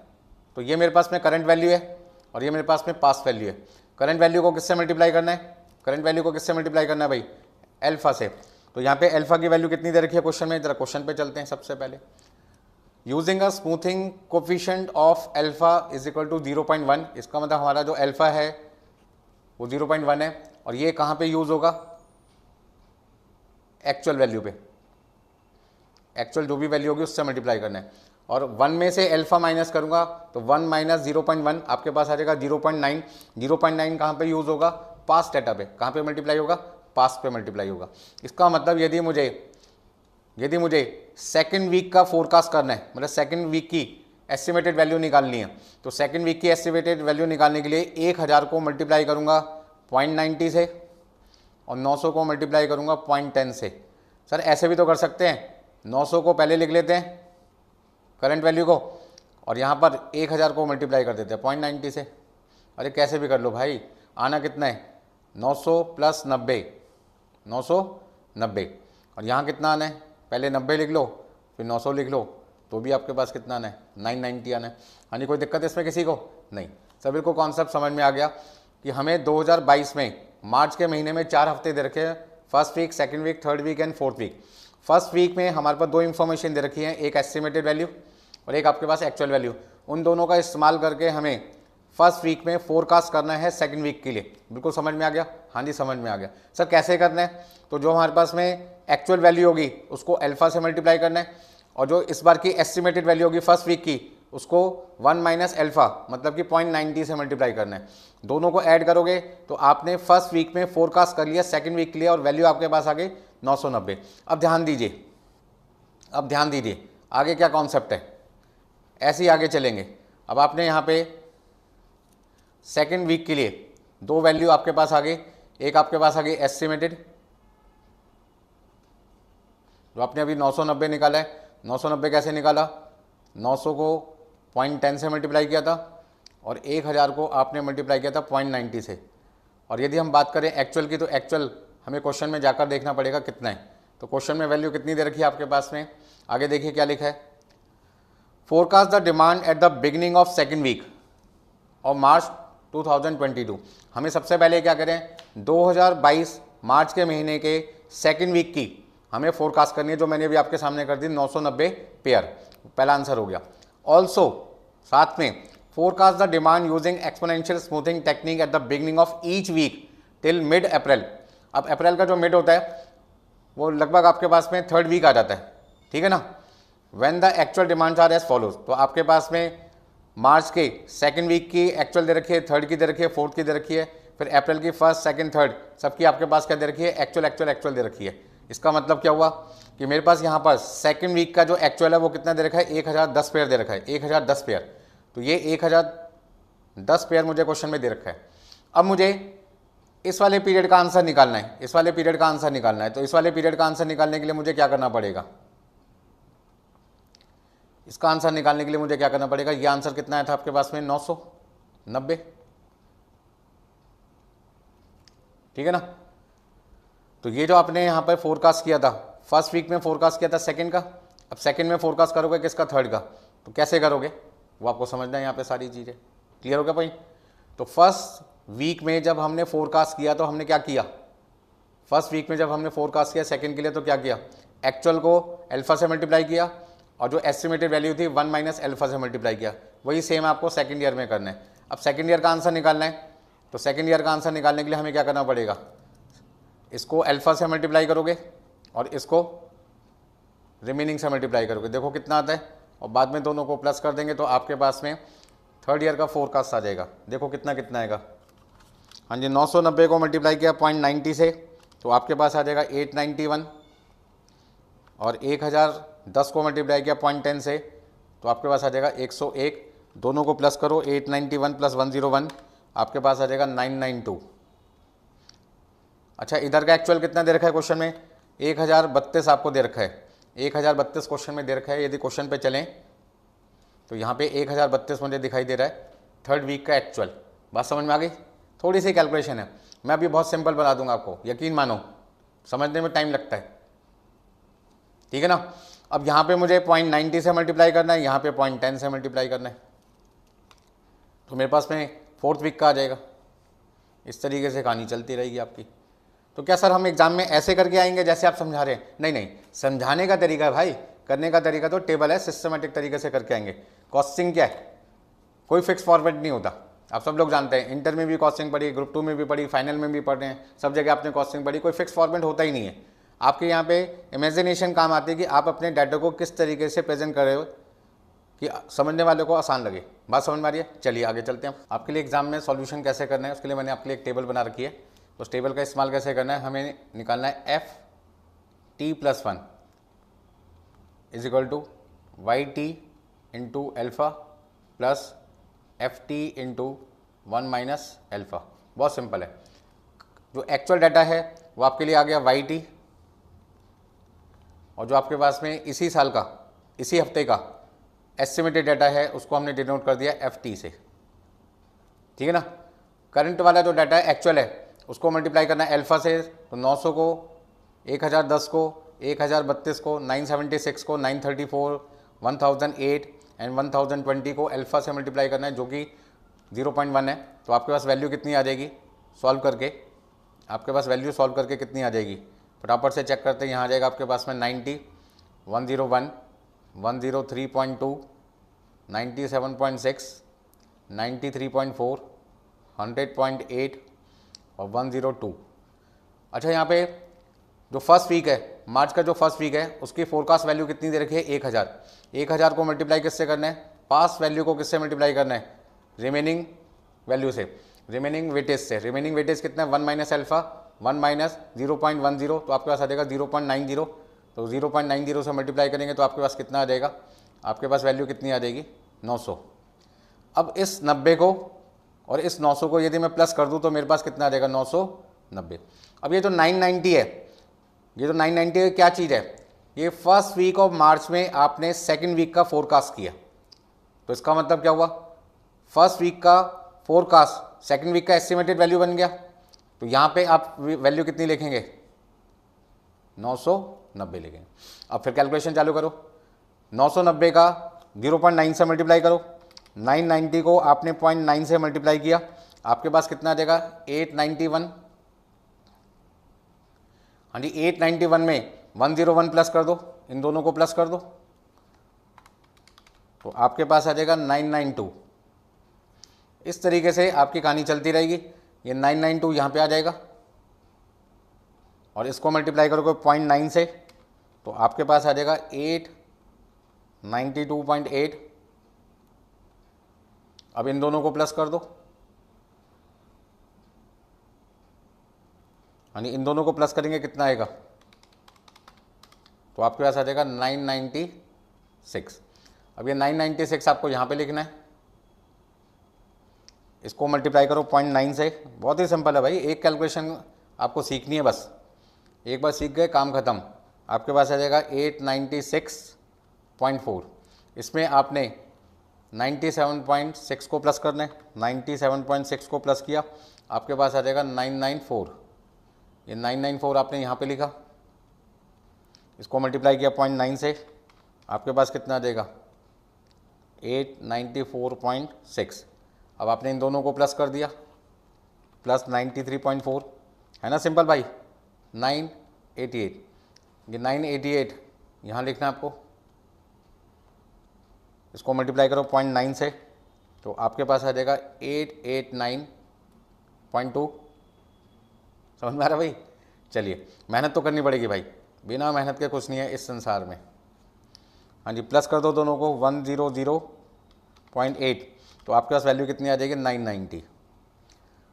तो ये मेरे पास में करंट वैल्यू है और ये मेरे पास में पास्ट वैल्यू है। करंट वैल्यू को किससे मल्टीप्लाई करना है, करंट वैल्यू को किससे मल्टीप्लाई करना है भाई, अल्फा से। तो यहाँ पे अल्फा की वैल्यू कितनी दे रखी है क्वेश्चन में, जरा क्वेश्चन पे चलते हैं। सबसे पहले using a smoothing coefficient of alpha is equal to 0.1। इसका मतलब हमारा जो अल्फा है वो 0.1 है और ये कहाँ पे यूज होगा, एक्चुअल वैल्यू पे। एक्चुअल जो भी वैल्यू होगी उससे मल्टीप्लाई करना है और 1 में से अल्फा माइनस करूंगा तो 1 माइनस 0.1 आपके पास आ जाएगा 0.9। 0.9 कहाँ पे यूज होगा, पास्ट डाटा पे। कहाँ पे मल्टीप्लाई होगा, पास्ट पे मल्टीप्लाई होगा। इसका मतलब यदि मुझे सेकंड वीक का फोरकास्ट करना है, मतलब सेकंड वीक की एस्टिमेटेड वैल्यू निकालनी है, तो सेकंड वीक की एस्टिमेटेड वैल्यू निकालने के लिए 1000 को मल्टीप्लाई करूंगा 0.90 से और 900 को मल्टीप्लाई करूंगा 0.10 से। सर ऐसे भी तो कर सकते हैं, 900 को पहले लिख लेते हैं करंट वैल्यू को और यहाँ पर 1000 को मल्टीप्लाई कर देते हैं 0.90 से। अरे कैसे भी कर लो भाई, आना कितना है 900 प्लस 90, 990 और यहाँ कितना आना है, पहले 90 लिख लो फिर 900 लिख लो तो भी आपके पास कितना आना है 990 आना है। यानी कोई दिक्कत है इसमें किसी को नहीं। सभी को कॉन्सेप्ट समझ में आ गया कि हमें 2022 में मार्च के महीने में 4 हफ्ते दे रखे हैं, first week, second week, third week and fourth week. First week में हमारे पास 2 इन्फॉर्मेशन दे रखी है, एक एस्टिमेटेड वैल्यू और एक आपके पास एक्चुअल वैल्यू। उन दोनों का इस्तेमाल करके हमें फर्स्ट वीक में फोरकास्ट करना है सेकंड वीक के लिए। बिल्कुल समझ में आ गया, हाँ जी समझ में आ गया। सर कैसे करना है, तो जो हमारे पास में एक्चुअल वैल्यू होगी उसको अल्फा से मल्टीप्लाई करना है और जो इस बार की एस्टिमेटेड वैल्यू होगी फर्स्ट वीक की उसको 1 माइनस अल्फा मतलब कि 0.90 से मल्टीप्लाई करना है। दोनों को ऐड करोगे तो आपने फर्स्ट वीक में फोरकास्ट कर लिया सेकंड वीक के लिए और वैल्यू आपके पास आ गई 990। अब ध्यान दीजिए आगे क्या कॉन्सेप्ट है, ऐसे ही आगे चलेंगे। अब आपने यहाँ पे सेकंड वीक के लिए 2 वैल्यू आपके पास आ गई, एक आपके पास आ गई एस्टिमेटेड जो आपने अभी 990 निकाला है। 990 कैसे निकाला, 900 को 0.10 से मल्टीप्लाई किया था और 1000 को आपने मल्टीप्लाई किया था 0.90 से। और यदि हम बात करें एक्चुअल की, तो एक्चुअल हमें क्वेश्चन में जाकर देखना पड़ेगा कितना है। तो क्वेश्चन में वैल्यू कितनी दे रखी है आपके पास में, आगे देखिए क्या लिखा है। Forecast the demand at the beginning of second week of March 2022। हमें सबसे पहले क्या करें, 2022 मार्च के महीने के सेकेंड वीक की हमें फोरकास्ट करनी है, जो मैंने अभी आपके सामने कर दी 990 पेयर, पहला आंसर हो गया। ऑल्सो साथ में forecast the demand using exponential smoothing technique at the beginning of each week till mid April. अब अप्रैल का जो मिड होता है वो लगभग आपके पास में थर्ड वीक आ जाता है, ठीक है ना। When the actual demands are as follows, तो आपके पास में मार्च के सेकंड वीक की एक्चुअल दे रखी है, थर्ड की दे रखी है, फोर्थ की दे रखी है, फिर अप्रैल की फर्स्ट सेकंड थर्ड सबकी आपके पास क्या दे रखी है, एक्चुअल एक्चुअल एक्चुअल दे रखी है। इसका मतलब क्या हुआ कि मेरे पास यहाँ पर सेकंड वीक का जो एक्चुअल है वो कितना दे रखा है, 1010 पेयर दे रखा है, 1010 पेयर। तो ये 1010 पेयर मुझे क्वेश्चन में दे रखा है। अब मुझे इस वाले पीरियड का आंसर निकालना है, इस वाले पीरियड का आंसर निकालना है। तो इस वाले पीरियड का आंसर निकालने के लिए मुझे क्या करना पड़ेगा, इसका आंसर निकालने के लिए मुझे क्या करना पड़ेगा। ये आंसर कितना आया था आपके पास में, 990, ठीक है ना। तो ये जो आपने यहाँ पर फोरकास्ट किया था, फर्स्ट वीक में फोरकास्ट किया था सेकंड का, अब सेकंड में फोरकास्ट करोगे किसका, थर्ड का। तो कैसे करोगे वो आपको समझना है, यहाँ पे सारी चीज़ें क्लियर हो गया भाई। तो फर्स्ट वीक में जब हमने फोरकास्ट किया तो हमने क्या किया, फर्स्ट वीक में जब हमने फोरकास्ट किया सेकंड के लिए तो क्या किया, एक्चुअल को अल्फा से मल्टीप्लाई किया और जो एस्टिमेटेड वैल्यू थी 1 माइनस अल्फा से मल्टीप्लाई किया। वही सेम आपको सेकंड ईयर में करना है। अब सेकंड ईयर का आंसर निकालना है, तो सेकंड ईयर का आंसर निकालने के लिए हमें क्या करना पड़ेगा, इसको अल्फा से मल्टीप्लाई करोगे और इसको रिमेनिंग से मल्टीप्लाई करोगे, देखो कितना आता है, और बाद में दोनों को प्लस कर देंगे तो आपके पास में थर्ड ईयर का फोरकास्ट आ जाएगा। देखो कितना कितना आएगा, हाँ जी 990 को मल्टीप्लाई किया 0.90 से तो आपके पास आ जाएगा 891, और 1010 को मल्टीप्लाई किया 0.10 से तो आपके पास आ जाएगा 101। दोनों को प्लस करो, 891 प्लस 101 आपके पास आ जाएगा 992। अच्छा इधर का एक्चुअल कितना दे रखा है क्वेश्चन में, 1032 आपको दे रखा है, 1032 क्वेश्चन में दे रखा है। यदि क्वेश्चन पे चलें तो यहाँ पे 1032 मुझे दिखाई दे रहा है थर्ड वीक का एक्चुअल। बात समझ में आ गई, थोड़ी सी कैलकुलेशन है, मैं अभी बहुत सिंपल बना दूंगा आपको, यकीन मानो समझने में टाइम लगता है, ठीक है ना। अब यहाँ पे मुझे 0.90 से मल्टीप्लाई करना है, यहाँ पे 0.10 से मल्टीप्लाई करना है, तो मेरे पास में फोर्थ वीक का आ जाएगा। इस तरीके से कहानी चलती रहेगी आपकी। तो क्या सर हम एग्जाम में ऐसे करके आएंगे जैसे आप समझा रहे हैं, नहीं नहीं, समझाने का तरीका है भाई, करने का तरीका तो टेबल है, सिस्टमेटिक तरीके से करके आएंगे। कॉस्टिंग क्या है, कोई फिक्स फॉर्मेट नहीं होता, आप सब लोग जानते हैं। इंटर में भी कॉस्टिंग पढ़ी, ग्रुप 2 में भी पढ़ी, फाइनल में भी पढ़ रहे हैं, सब जगह आपने कॉस्टिंग पढ़ी, कोई फिक्स फॉर्मेट होता ही नहीं है। आपके यहाँ पे इमेजिनेशन काम आती है कि आप अपने डाटा को किस तरीके से प्रेजेंट कर रहे हो कि समझने वाले को आसान लगे। बात समझ में आ रही है, चलिए आगे चलते हैं। आपके लिए एग्जाम में सॉल्यूशन कैसे करना है उसके लिए मैंने आपके लिए एक टेबल बना रखी है। तो उस टेबल का इस्तेमाल कैसे करना है, हमें निकालना है ft+1 is equal to yt into alpha plus ft into 1 minus alpha. बहुत सिंपल है। जो एक्चुअल डाटा है वो आपके लिए आ गया yt, और जो आपके पास में इसी साल का, इसी हफ्ते का एस्टिमेटेड डाटा है उसको हमने डिनोट कर दिया ft से, ठीक है ना। करंट वाला जो डाटा है एक्चुअल है उसको मल्टीप्लाई करना है अल्फा से, तो 900 को, 1010 को, 1032 को, 976 को, 934, 1008 एंड 1020 को अल्फा से मल्टीप्लाई करना है जो कि 0.1 है। तो आपके पास वैल्यू कितनी आ जाएगी सॉल्व करके, आपके पास वैल्यू सॉल्व करके कितनी आ जाएगी फटाफट से चेक करते हैं। यहाँ आ जाएगा आपके पास में 90, 101, 103.2, 97.6, 93.4, 100.8 और 102। अच्छा यहाँ पे जो फर्स्ट वीक है, मार्च का जो फर्स्ट वीक है उसकी फोरकास्ट वैल्यू कितनी दे रखी है, 1000। 1000 को मल्टीप्लाई किससे करना है, पास वैल्यू को किससे मल्टीप्लाई करना है, रिमेनिंग वैल्यू से, रिमेनिंग वेटेज से। रिमेनिंग वेटेज कितना है, 1 माइनस अल्फा, 1 माइनस 0.10, तो आपके पास आ जाएगा 0.90। तो 0.90 से मल्टीप्लाई करेंगे तो आपके पास कितना आ जाएगा, आपके पास वैल्यू कितनी आ जाएगी, 900। अब इस 90 को और इस 900 को यदि मैं प्लस कर दूं तो मेरे पास कितना आ जाएगा, 990। अब ये जो 990 है, ये जो 990 क्या चीज़ है, ये फर्स्ट वीक ऑफ मार्च में आपने सेकंड वीक का फोरकास्ट किया, तो इसका मतलब क्या हुआ, फर्स्ट वीक का फोरकास्ट सेकंड वीक का एस्टिमेटेड वैल्यू बन गया। तो यहाँ पे आप वैल्यू कितनी लिखेंगे, 990 लिखेंगे। अब फिर कैलकुलेशन चालू करो, 990 का 0.9 से मल्टीप्लाई करो, 990 को आपने 0.9 से मल्टीप्लाई किया, आपके पास कितना आ जाएगा 891। हाँ जी 891 में 101 प्लस कर दो, इन दोनों को प्लस कर दो, तो आपके पास आ जाएगा 992। इस तरीके से आपकी कहानी चलती रहेगी। ये 992 यहाँ पे आ जाएगा और इसको मल्टीप्लाई करोगे 0.9 से, तो आपके पास आ जाएगा 892.8। अब इन दोनों को प्लस कर दो, यानी इन दोनों को प्लस करेंगे कितना आएगा, तो आपके पास आ जाएगा 996। अब ये 996 आपको यहाँ पे लिखना है, इसको मल्टीप्लाई करो 0.9 से। बहुत ही सिंपल है भाई, एक कैलकुलेशन आपको सीखनी है बस, एक बार सीख गए काम ख़त्म। आपके पास आ जाएगा 896.4, इसमें आपने 97.6 को प्लस करना है, 97.6 को प्लस किया, आपके पास आ जाएगा 994। ये 994 आपने यहाँ पे लिखा, इसको मल्टीप्लाई किया 0.9 से, आपके पास कितना आ जाएगा 894.6। अब आपने इन दोनों को प्लस कर दिया, प्लस 93.4 है ना, सिंपल भाई। 988, ये 988 यहाँ लिखना है आपको, इसको मल्टीप्लाई करो 0.9 से, तो आपके पास आ जाएगा 889.2। समझ में आ रहा भाई। चलिए मेहनत तो करनी पड़ेगी भाई, बिना मेहनत के कुछ नहीं है इस संसार में। हाँ जी प्लस कर दो दोनों को, 100.8, तो आपके पास वैल्यू कितनी आ जाएगी 990।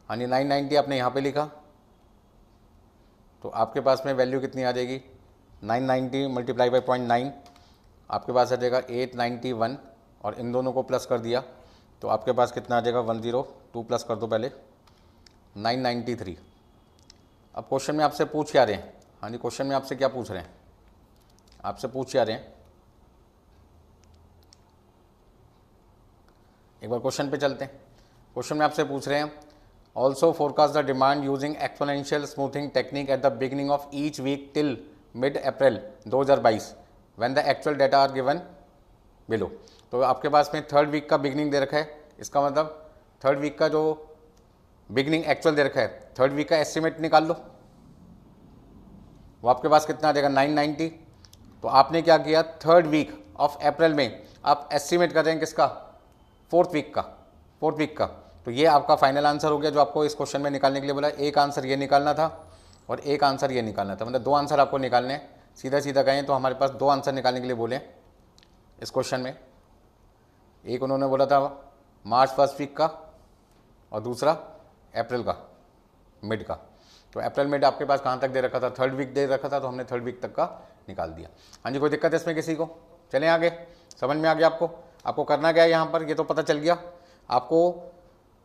हाँ जी 990 आपने यहाँ पे लिखा, तो आपके पास में वैल्यू कितनी आ जाएगी 990 मल्टीप्लाई बाई 0.9, आपके पास आ जाएगा 891, और इन दोनों को प्लस कर दिया, तो आपके पास कितना आ जाएगा 102 प्लस कर दो पहले 993। अब क्वेश्चन में आपसे पूछ क्या रहे हैं, हाँ जी क्वेश्चन में आपसे क्या पूछ रहे हैं, आपसे पूछ क्या रहे हैं, एक बार क्वेश्चन पे चलते हैं। क्वेश्चन में आपसे पूछ रहे हैं, also forecast the demand using exponential smoothing technique at the beginning of each week till mid April 2022 when the actual data are given below. तो आपके पास में थर्ड वीक का बिगिनिंग दे रखा है, इसका मतलब थर्ड वीक का जो बिगिनिंग एक्चुअल दे रखा है, थर्ड वीक का एस्टिमेट निकाल लो, वो आपके पास कितना आ जाएगा 990। तो आपने क्या किया, थर्ड वीक ऑफ अप्रैल में आप एस्टिमेट कर रहे हैं किसका, फोर्थ वीक का। तो ये आपका फाइनल आंसर हो गया जो आपको इस क्वेश्चन में निकालने के लिए बोला। एक आंसर ये निकालना था और एक आंसर ये निकालना था, मतलब दो आंसर आपको निकालने हैं। सीधा सीधा कहें तो हमारे पास दो आंसर निकालने के लिए बोले इस क्वेश्चन में। एक उन्होंने बोला था मार्च फर्स्ट वीक का और दूसरा अप्रैल का मिड का। तो अप्रैल मिड आपके पास कहाँ तक दे रखा था, थर्ड वीक दे रखा था, तो हमने थर्ड वीक तक का निकाल दिया। हाँ जी कोई दिक्कत है इसमें किसी को, चलें आगे, समझ में आ गया आपको करना क्या है यहाँ पर, ये तो पता चल गया। आपको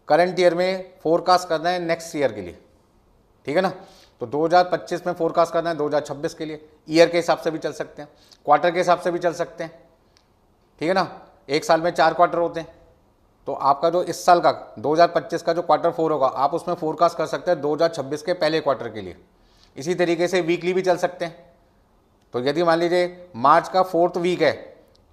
करंट ईयर में फोरकास्ट करना है नेक्स्ट ईयर के लिए, ठीक है ना। तो 2025 में फोरकास्ट करना है 2026 के लिए। ईयर के हिसाब से भी चल सकते हैं, क्वार्टर के हिसाब से भी चल सकते हैं, ठीक है ना। एक साल में 4 क्वार्टर होते हैं, तो आपका जो इस साल का 2025 का जो क्वार्टर 4 होगा आप उसमें फोरकास्ट कर सकते हैं 2026 के पहले क्वार्टर के लिए। इसी तरीके से वीकली भी चल सकते हैं। तो यदि मान लीजिए मार्च का 4th वीक है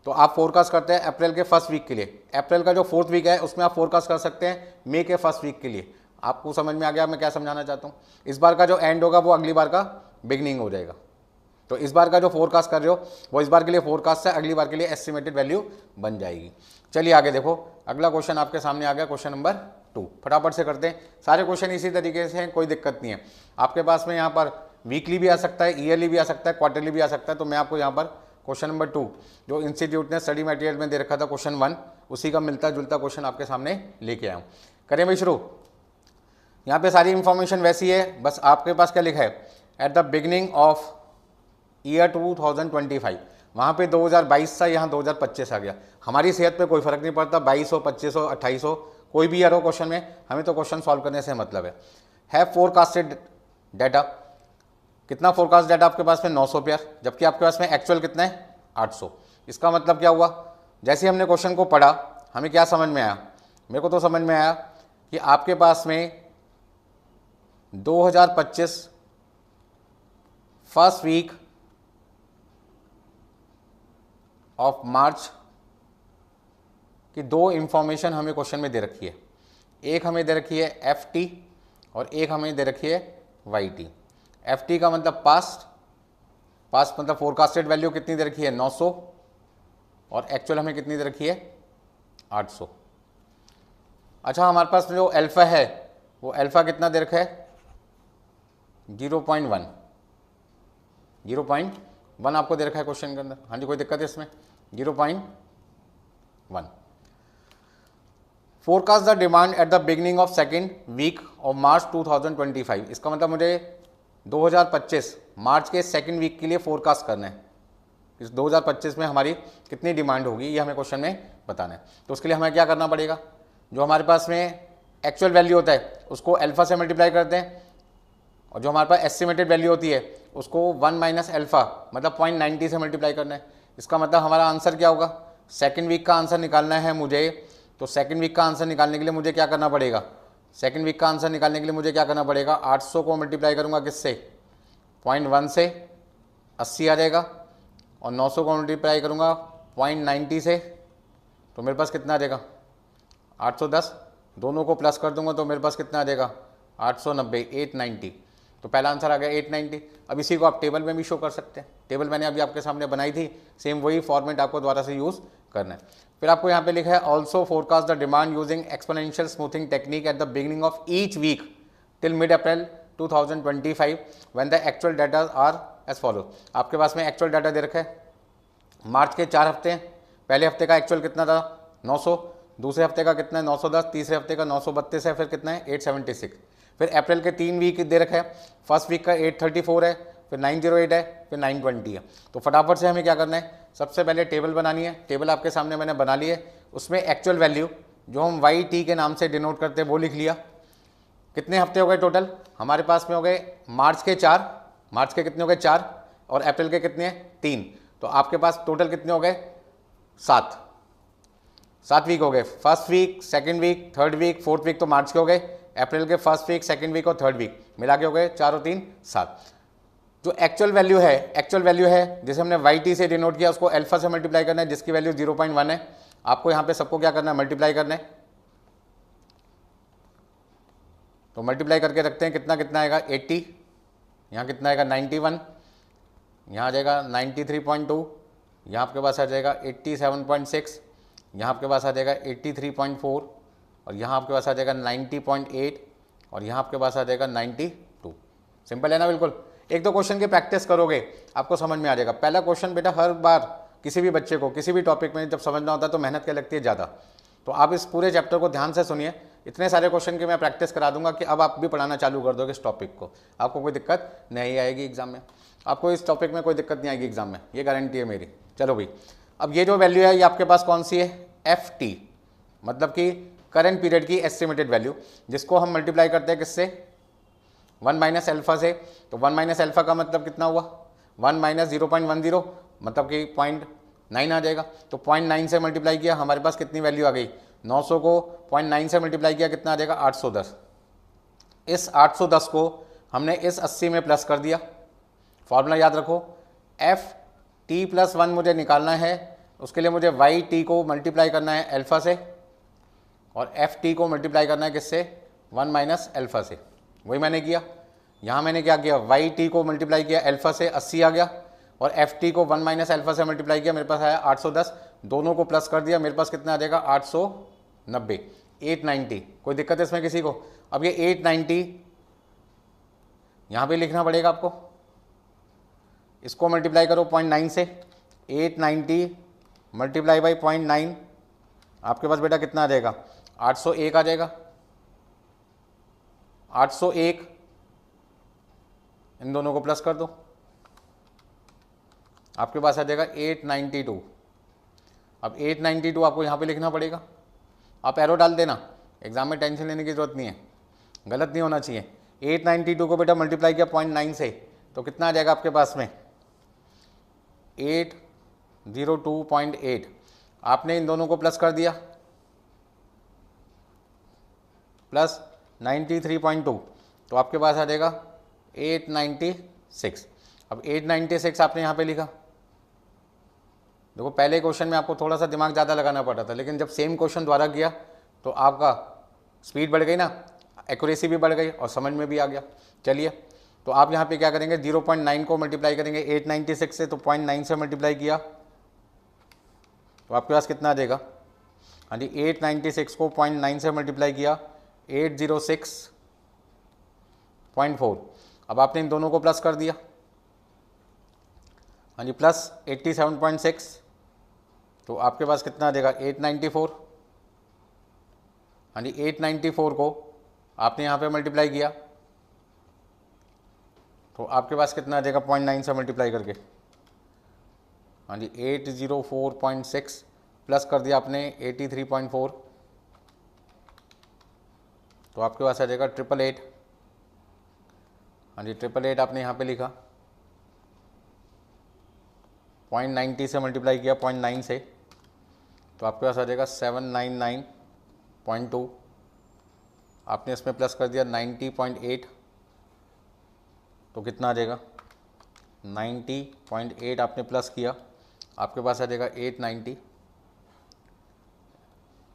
तो आप फोरकास्ट करते हैं अप्रैल के फर्स्ट वीक के लिए। अप्रैल का जो 4th वीक है उसमें आप फोरकास्ट कर सकते हैं मई के फर्स्ट वीक के लिए। आपको समझ में आ गया मैं क्या समझाना चाहता हूँ। इस बार का जो एंड होगा वो अगली बार का बिगनिंग हो जाएगा। तो इस बार का जो फोरकास्ट कर रहे हो वो इस बार के लिए फोरकास्ट है, अगली बार के लिए एस्टिमेटेड वैल्यू बन जाएगी। चलिए आगे देखो, अगला क्वेश्चन आपके सामने आ गया, क्वेश्चन नंबर 2। फटाफट से करते हैं, सारे क्वेश्चन इसी तरीके से हैं, कोई दिक्कत नहीं है। आपके पास में यहाँ पर वीकली भी आ सकता है, ईयरली भी आ सकता है, क्वार्टरली भी आ सकता है। तो मैं आपको यहाँ पर क्वेश्चन नंबर 2 जो इंस्टीट्यूट ने स्टडी मटेरियल में दे रखा था क्वेश्चन 1, उसी का मिलता जुलता क्वेश्चन आपके सामने लेके आया हूँ। करें भाई शुरू। यहाँ पे सारी इंफॉर्मेशन वैसी है, बस आपके पास क्या लिखा है, eight the beginning of year 2025, वहाँ पे 2022 था, यहाँ 2025 आ गया। हमारी सेहत पे कोई फर्क नहीं पड़ता, 2200, 2500, 2800 कोई भी ईयर हो क्वेश्चन में, हमें तो क्वेश्चन सॉल्व करने से मतलब है। फोरकास्टेड डाटा, कितना फोरकास्ट डाटा आपके पास में 900 पेयर, जबकि आपके पास में एक्चुअल कितना है 800। इसका मतलब क्या हुआ, जैसे हमने क्वेश्चन को पढ़ा हमें क्या समझ में आया, मेरे को तो समझ में आया कि आपके पास में 2025 फर्स्ट वीक ऑफ मार्च की दो इंफॉर्मेशन हमें क्वेश्चन में दे रखी है। एक हमें दे रखी है FT और एक हमें दे रखी है YT। FT का मतलब पास्ट मतलब फोरकास्टेड वैल्यू कितनी दे रखी है 900 और एक्चुअल हमें कितनी दे रखी है 800। अच्छा, हमारे पास जो अल्फा है वो अल्फा कितना दे रखा है 0.1 आपको दे रखा है क्वेश्चन के अंदर। हाँ जी, कोई दिक्कत है इसमें? 0.1। Forecast the demand at the beginning of second week of March 2025। इसका मतलब मुझे 2025 मार्च के सेकेंड वीक के लिए फोरकास्ट करना है। इस 2025 में हमारी कितनी डिमांड होगी ये हमें क्वेश्चन में बताना है। तो उसके लिए हमें क्या करना पड़ेगा, जो हमारे पास में एक्चुअल वैल्यू होता है उसको अल्फा से मल्टीप्लाई करते हैं और जो हमारे पास एस्टिमेटेड वैल्यू होती है उसको 1 माइनस अल्फा मतलब 0.90 से मल्टीप्लाई करना है। इसका मतलब हमारा आंसर क्या होगा, सेकेंड वीक का आंसर निकालना है मुझे। तो सेकेंड वीक का आंसर निकालने के लिए मुझे क्या करना पड़ेगा, सेकेंड वीक का आंसर निकालने के लिए मुझे क्या करना पड़ेगा, 800 को मल्टीप्लाई करूँगा किससे 0.1 से 80 आ जाएगा और 900 को मल्टीप्लाई करूँगा 0.90 से तो मेरे पास कितना आ जाएगा 810। दोनों को प्लस कर दूंगा तो मेरे पास कितना आ जाएगा 890, 890। तो पहला आंसर आ गया 890। अब इसी को आप टेबल में भी शो कर सकते हैं। टेबल मैंने अभी आपके सामने बनाई थी, सेम वही फॉर्मेट आपको दोबारा से यूज़ करना है। फिर आपको यहाँ पे लिखा है also forecast the demand using exponential smoothing technique at the beginning of each week till mid April 2025 when the actual data are as follow. आपके पास में एक्चुअल डाटा दे रखा है, मार्च के 4 हफ्ते हैं। पहले हफ्ते का एक्चुअल कितना था 900, दूसरे हफ्ते का कितना है 910, तीसरे हफ्ते का 932 है, फिर कितना है 876। फिर अप्रैल के 3 वीक दे रखा है, फर्स्ट वीक का 834 है, फिर 908 है, फिर 920 है। तो फटाफट से हमें क्या करना है, सबसे पहले टेबल बनानी है। टेबल आपके सामने मैंने बना ली है, उसमें एक्चुअल वैल्यू जो हम YT के नाम से डिनोट करते हैं वो लिख लिया। कितने हफ्ते हो गए टोटल हमारे पास में हो गए, मार्च के 4, मार्च के कितने हो गए 4 और अप्रैल के कितने हैं 3। तो आपके पास टोटल कितने हो गए 7 वीक हो गए। First week, second week, third week, fourth week तो मार्च के हो गए। अप्रैल के फर्स्ट वीक, सेकंड वीक और थर्ड वीक मिला के हो गए 4 और 3 7। जो एक्चुअल वैल्यू है जिसे हमने YT से डिनोट किया उसको अल्फा से मल्टीप्लाई करना है जिसकी वैल्यू 0.1 है। आपको यहाँ पे सबको क्या करना है मल्टीप्लाई करना है। तो मल्टीप्लाई करके रखते हैं, कितना कितना आएगा 80, यहाँ कितना आएगा 91, यहाँ आ जाएगा 93.2, यहाँ आपके पास आ जाएगा 87.6, यहाँ आपके पास आ जाएगा 83.4 और यहाँ आपके पास आ जाएगा 90.8 और यहाँ आपके पास आ जाएगा 92। सिंपल है ना बिल्कुल। एक दो क्वेश्चन की प्रैक्टिस करोगे आपको समझ में आ जाएगा। पहला क्वेश्चन बेटा हर बार किसी भी बच्चे को किसी भी टॉपिक में जब समझना होता है तो मेहनत क्या लगती है ज़्यादा। तो आप इस पूरे चैप्टर को ध्यान से सुनिए, इतने सारे क्वेश्चन की मैं प्रैक्टिस करा दूंगा कि अब आप भी पढ़ाना चालू कर दोगे इस टॉपिक को, आपको कोई दिक्कत नहीं आएगी एग्जाम में। आपको इस टॉपिक में कोई दिक्कत नहीं आएगी एग्जाम में, ये गारंटी है मेरी। चलो भाई, अब ये जो वैल्यू है ये आपके पास कौन सी है FT, मतलब कि करंट पीरियड की एस्टिमेटेड वैल्यू, जिसको हम मल्टीप्लाई करते हैं किससे 1 माइनस अल्फा से। तो 1 माइनस अल्फा का मतलब कितना हुआ 1 माइनस 0.10 मतलब कि 0.9 आ जाएगा। तो 0.9 से मल्टीप्लाई किया, हमारे पास कितनी वैल्यू आ गई 900 को 0.9 से मल्टीप्लाई किया कितना आ जाएगा 810। इस 810 को हमने इस 80 में प्लस कर दिया। फॉर्मूला याद रखो, FT+1 मुझे निकालना है, उसके लिए मुझे YT को मल्टीप्लाई करना है अल्फा से और FT को मल्टीप्लाई करना है किससे 1 माइनस अल्फा से। वही मैंने किया, यहाँ मैंने क्या किया YT को मल्टीप्लाई किया अल्फा से 80 आ गया और FT को 1 माइनस अल्फा से मल्टीप्लाई किया, मेरे पास आया 810। दोनों को प्लस कर दिया, मेरे पास कितना आ जाएगा 890, 890। कोई दिक्कत है इसमें किसी को? अब ये 890 यहाँ पे लिखना पड़ेगा आपको, इसको मल्टीप्लाई करो 0.9 से, 890 मल्टीप्लाई बाई 0.9 आपके पास बेटा कितना आ जाएगा 801 आ जाएगा। 801 इन दोनों को प्लस कर दो, आपके पास आ जाएगा 892। अब 892 आपको यहाँ पे लिखना पड़ेगा, आप एरो डाल देना, एग्जाम में टेंशन लेने की जरूरत नहीं है, गलत नहीं होना चाहिए। 892 को बेटा मल्टीप्लाई किया 0.9 से तो कितना आ जाएगा आपके पास में 802.8। आपने इन दोनों को प्लस कर दिया, प्लस 93.2, तो आपके पास आ जाएगा 896। अब 896 आपने यहाँ पे लिखा। देखो पहले क्वेश्चन में आपको थोड़ा सा दिमाग ज़्यादा लगाना पड़ा था, लेकिन जब सेम क्वेश्चन दोबारा किया तो आपका स्पीड बढ़ गई ना, एक्यूरेसी भी बढ़ गई और समझ में भी आ गया। चलिए, तो आप यहाँ पे क्या करेंगे, 0.9 को मल्टीप्लाई करेंगे 896 से, तो 0.9 से मल्टीप्लाई किया तो आपके पास कितना आ जाएगा। हाँ जी, 896 को 0.9 से मल्टीप्लाई किया 806.4। अब आपने इन दोनों को प्लस कर दिया। हाँ जी, प्लस 87.6, तो आपके पास कितना आ जाएगा 894। हाँ जी, 894 को आपने यहाँ पे मल्टीप्लाई किया तो आपके पास कितना आ जाएगा 0.9 से मल्टीप्लाई करके। हाँ जी, 804.6 प्लस कर दिया आपने 83.4, तो आपके पास आ जाएगा 888। हाँ जी, 888 आपने यहाँ पे लिखा, 0.90 से मल्टीप्लाई किया 0.9 से, तो आपके पास आ जाएगा 799.2। आपने इसमें प्लस कर दिया 90.8, तो कितना आ जाएगा 90.8 आपने प्लस किया, आपके पास आ जाएगा 890।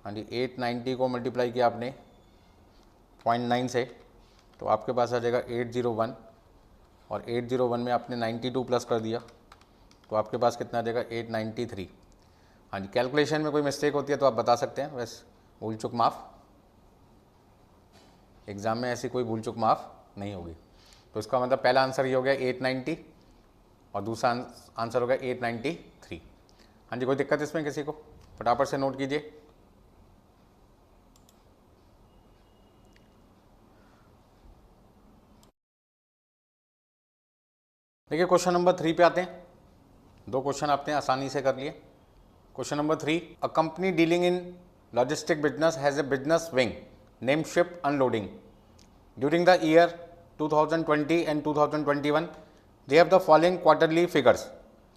हाँ जी, 890 को मल्टीप्लाई किया आपने 0.9 से, तो आपके पास आ जाएगा 801, और 801 में आपने 92 प्लस कर दिया तो आपके पास कितना आ जाएगा 893। हाँ जी, कैलकुलेशन में कोई मिस्टेक होती है तो आप बता सकते हैं, बस भूल चूक माफ़, एग्ज़ाम में ऐसी कोई भूल चूक माफ़ नहीं होगी। तो इसका मतलब पहला आंसर ये हो गया 890 और दूसरा आंसर हो गया 893। हाँ जी, कोई दिक्कत इसमें किसी को? फटाफट से नोट कीजिए। देखिए क्वेश्चन नंबर 3 पे आते हैं। दो क्वेश्चन आपने आसानी से कर लिए। Question number 3, a company dealing in logistic business has a business wing name ship unloading during the year 2020 and 2021 they have the following quarterly figures.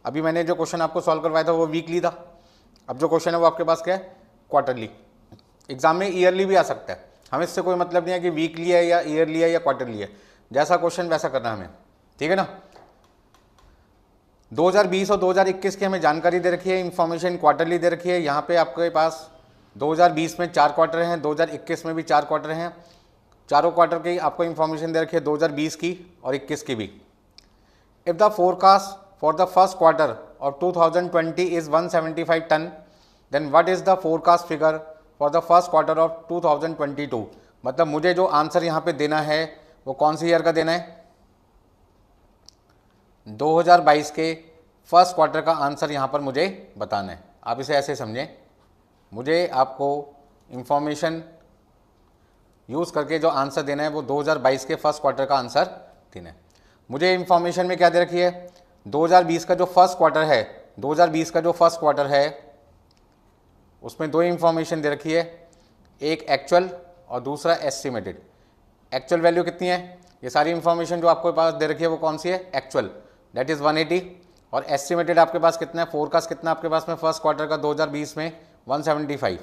अभी मैंने जो क्वेश्चन आपको सॉल्व करवाया था वो वीकली था, अब जो क्वेश्चन है वो आपके पास क्या है, क्वार्टरली। एग्जाम में ईयरली भी आ सकता है, हमें इससे कोई मतलब नहीं है कि वीकली है या ईयरली है या क्वार्टरली है, जैसा क्वेश्चन वैसा करना हमें, ठीक है ना। 2020 और 2021 की हमें जानकारी दे रखी है, इंफॉर्मेशन क्वार्टरली दे रखी है। यहाँ पे आपके पास 2020 में 4 क्वार्टर हैं, 2021 में भी 4 क्वार्टर हैं, चारों क्वार्टर की आपको इंफॉर्मेशन दे रखी है, 2020 की और 21 की भी। If the forecast for the first quarter of 2020 is 175 tonne, then what is the forecast figure for the first quarter of 2022। मतलब मुझे जो आंसर यहाँ पे देना है वो कौन सी ईयर का देना है, 2022 के फर्स्ट क्वार्टर का आंसर यहाँ पर मुझे बताना है। आप इसे ऐसे समझें, मुझे आपको इंफॉर्मेशन यूज़ करके जो आंसर देना है वो 2022 के फर्स्ट क्वार्टर का आंसर देना है। मुझे इंफॉर्मेशन में क्या दे रखी है, 2020 का जो फर्स्ट क्वार्टर है, 2020 का जो फर्स्ट क्वार्टर है उसमें दो इंफॉर्मेशन दे रखी है, एक एक्चुअल और दूसरा एस्टिमेटेड। एक्चुअल वैल्यू कितनी है, ये सारी इंफॉर्मेशन जो आपके पास दे रखी है वो कौन सी है, एक्चुअल, दैट इज़ 180, और एस्टिमेटेड आपके पास कितना है, फोरकास्ट कितना आपके पास में फर्स्ट क्वार्टर का 2020 में 175।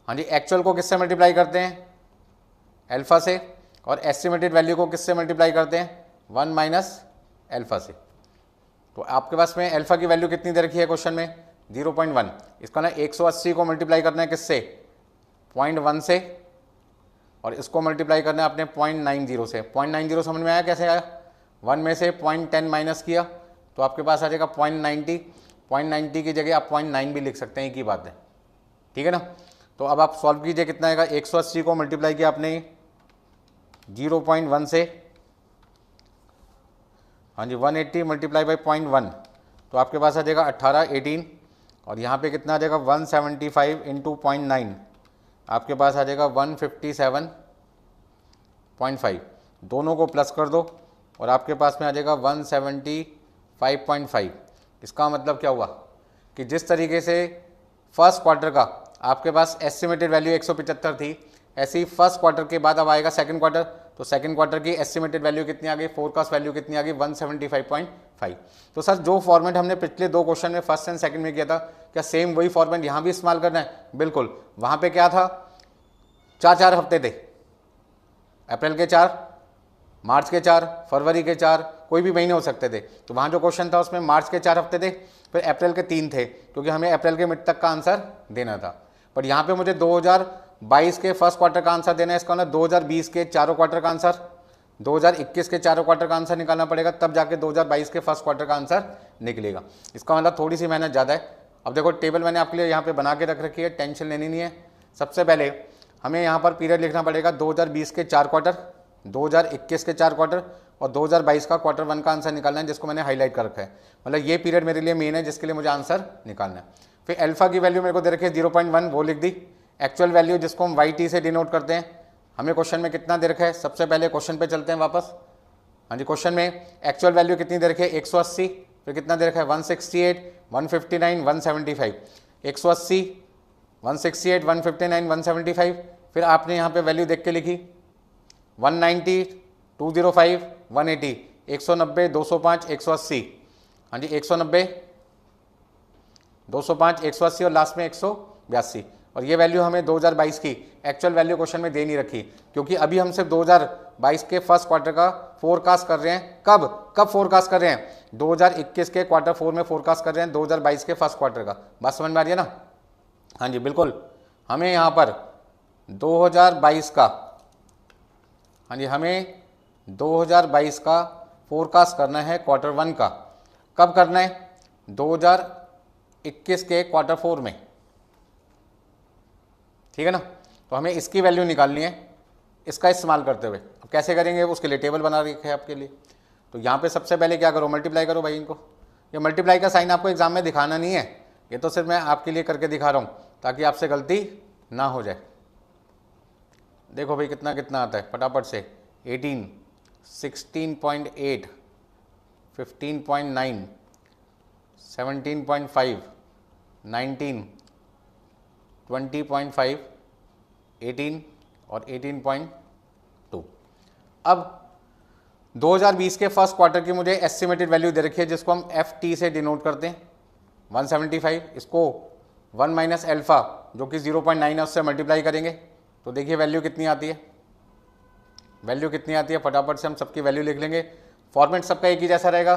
हाँ जी, एक्चुअल को किससे मल्टीप्लाई करते हैं, अल्फा से, और एस्टिमेटेड वैल्यू को किससे मल्टीप्लाई करते हैं, 1 माइनस अल्फा से। तो आपके पास में अल्फा की वैल्यू कितनी दे रखी है क्वेश्चन में, 0.1। इसका ना 180 को मल्टीप्लाई करना है किससे, 0.1 से, और इसको मल्टीप्लाई करना है आपने 0.90 से। 0.90 समझ में आया कैसे आया, 1 में से 0.10 माइनस किया तो आपके पास आ जाएगा 0.90। 0.90 की जगह आप 0.9 भी लिख सकते हैं, एक ही बात है, ठीक है ना। तो अब आप सॉल्व कीजिए, कितना आएगा, 180 को मल्टीप्लाई किया आपने 0.1 से, हाँ जी, 180 मल्टीप्लाई बाई 0.1, तो आपके पास आ जाएगा 18 और यहाँ पे कितना आ जाएगा 175 इंटू 0.9, आपके पास आ जाएगा 157.5। दोनों को प्लस कर दो और आपके पास में आ जाएगा 175.5। इसका मतलब क्या हुआ कि जिस तरीके से फर्स्ट क्वार्टर का आपके पास एस्टिमेटेड वैल्यू 175 थी, ऐसी फर्स्ट क्वार्टर के बाद अब आएगा सेकंड क्वार्टर, तो सेकंड क्वार्टर की एस्टिमेटेड वैल्यू कितनी आ गई, फोरकास्ट वैल्यू कितनी आ गई, 175.5। तो सर जो फॉर्मेट हमने पिछले दो क्वेश्चन में फर्स्ट एंड सेकंड में किया था, क्या सेम वही फॉर्मेट यहाँ भी इस्तेमाल करना है, बिल्कुल। वहाँ पे क्या था, चार चार हफ्ते थे, अप्रैल के 4, मार्च के 4, फरवरी के 4, कोई भी महीने हो सकते थे। तो वहाँ जो क्वेश्चन था उसमें मार्च के 4 हफ्ते थे, फिर अप्रैल के 3 थे, क्योंकि हमें अप्रैल के मिड तक का आंसर देना था। पर यहाँ पे मुझे 2022 के फर्स्ट क्वार्टर का आंसर देना है, इसका मतलब 2020 के चारों क्वार्टर का आंसर, 2021 के चारों क्वार्टर का आंसर निकालना पड़ेगा, तब जाके 2022 के फर्स्ट क्वार्टर का आंसर निकलेगा। इसका मतलब थोड़ी सी मेहनत ज़्यादा है। अब देखो टेबल मैंने आपके लिए यहाँ पे बना के रख रखी है, टेंशन लेनी नहीं है। सबसे पहले हमें यहाँ पर पीरियड लिखना पड़ेगा 2020 के 4 क्वार्टर, 2021 के 4 क्वार्टर और 2022 का क्वार्टर 1 का आंसर निकालना है, जिसको मैंने हाईलाइट कर रखा है। मतलब ये पीरियड मेरे लिए मेन है जिसके लिए मुझे आंसर निकालना है। फिर अल्फा की वैल्यू मेरे को दे रखी है 0.1, वो लिख दी। एक्चुअल वैल्यू जिसको हम YT से डिनोट करते हैं, हमें क्वेश्चन में कितना दे रखा है, सबसे पहले क्वेश्चन पे चलते हैं वापस। हाँ जी, क्वेश्चन में एक्चुअल वैल्यू कितनी दे रखी है 180, फिर कितना दे रखा है 168, 159, 175, 180, 168, 159, 175। फिर आपने यहाँ पे वैल्यू देख के लिखी 190, 205, 180, 190, 205, 180। हाँ जी, 190, 205, 180 और लास्ट में 182। और ये वैल्यू हमें 2022 की एक्चुअल वैल्यू क्वेश्चन में दे नहीं रखी, क्योंकि अभी हम सिर्फ 2022 के फर्स्ट क्वार्टर का फोरकास्ट कर रहे हैं। कब फोरकास्ट कर रहे हैं, 2021 के क्वार्टर 4 में फोरकास्ट कर रहे हैं 2022 के फर्स्ट क्वार्टर का। बात समझ में आ रही है ना? हाँ जी बिल्कुल। हमें यहाँ पर 2022 का, हाँ जी, हमें 2022 का फोरकास्ट करना है क्वार्टर 1 का। कब करना है, 2021 के क्वार्टर 4 में, ठीक है ना? तो हमें इसकी वैल्यू निकालनी है इसका इस्तेमाल करते हुए। अब कैसे करेंगे, उसके लिए टेबल बना रखी है आपके लिए। तो यहाँ पे सबसे पहले क्या करो, मल्टीप्लाई करो भाई इनको। ये मल्टीप्लाई का साइन आपको एग्जाम में दिखाना नहीं है, ये तो सिर्फ मैं आपके लिए करके दिखा रहा हूँ ताकि आपसे गलती ना हो जाए। देखो भाई कितना कितना आता है फटाफट से, 18, 16.8, 15.9, 17.5, 19, 20.5, 18 और 18.2। अब 2020 के फर्स्ट क्वार्टर की मुझे एस्टिमेटेड वैल्यू दे रखी है, जिसको हम FT से डिनोट करते हैं 175। इसको 1 माइनस अल्फा जो कि 0.9 है उससे मल्टीप्लाई करेंगे, तो देखिए वैल्यू कितनी आती है। वैल्यू कितनी आती है फटाफट से हम सबकी वैल्यू लिख लेंगे। फॉर्मेट सबका एक ही जैसा रहेगा,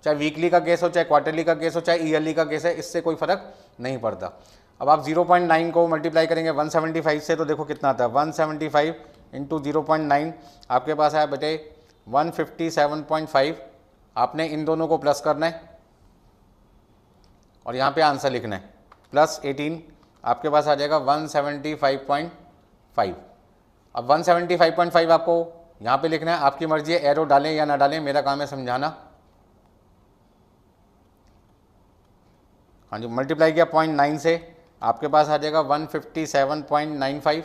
चाहे वीकली का केस हो, चाहे क्वार्टरली का केस हो, चाहे ईयरली का केस है, इससे कोई फर्क नहीं पड़ता। अब आप 0.9 को मल्टीप्लाई करेंगे 175 से, तो देखो कितना आता है 175 इंटू 0.9, आपके पास आया बेटे 157.5। आपने इन दोनों को प्लस करना है और यहाँ पे आंसर लिखना है प्लस 18, आपके पास आ जाएगा 175.5। अब 175.5 आपको यहाँ पे लिखना है, आपकी मर्जी है एरो डालें या ना डालें, मेरा काम है समझाना। हाँ जी, मल्टीप्लाई किया 0.9 से, आपके पास आ जाएगा 157.95।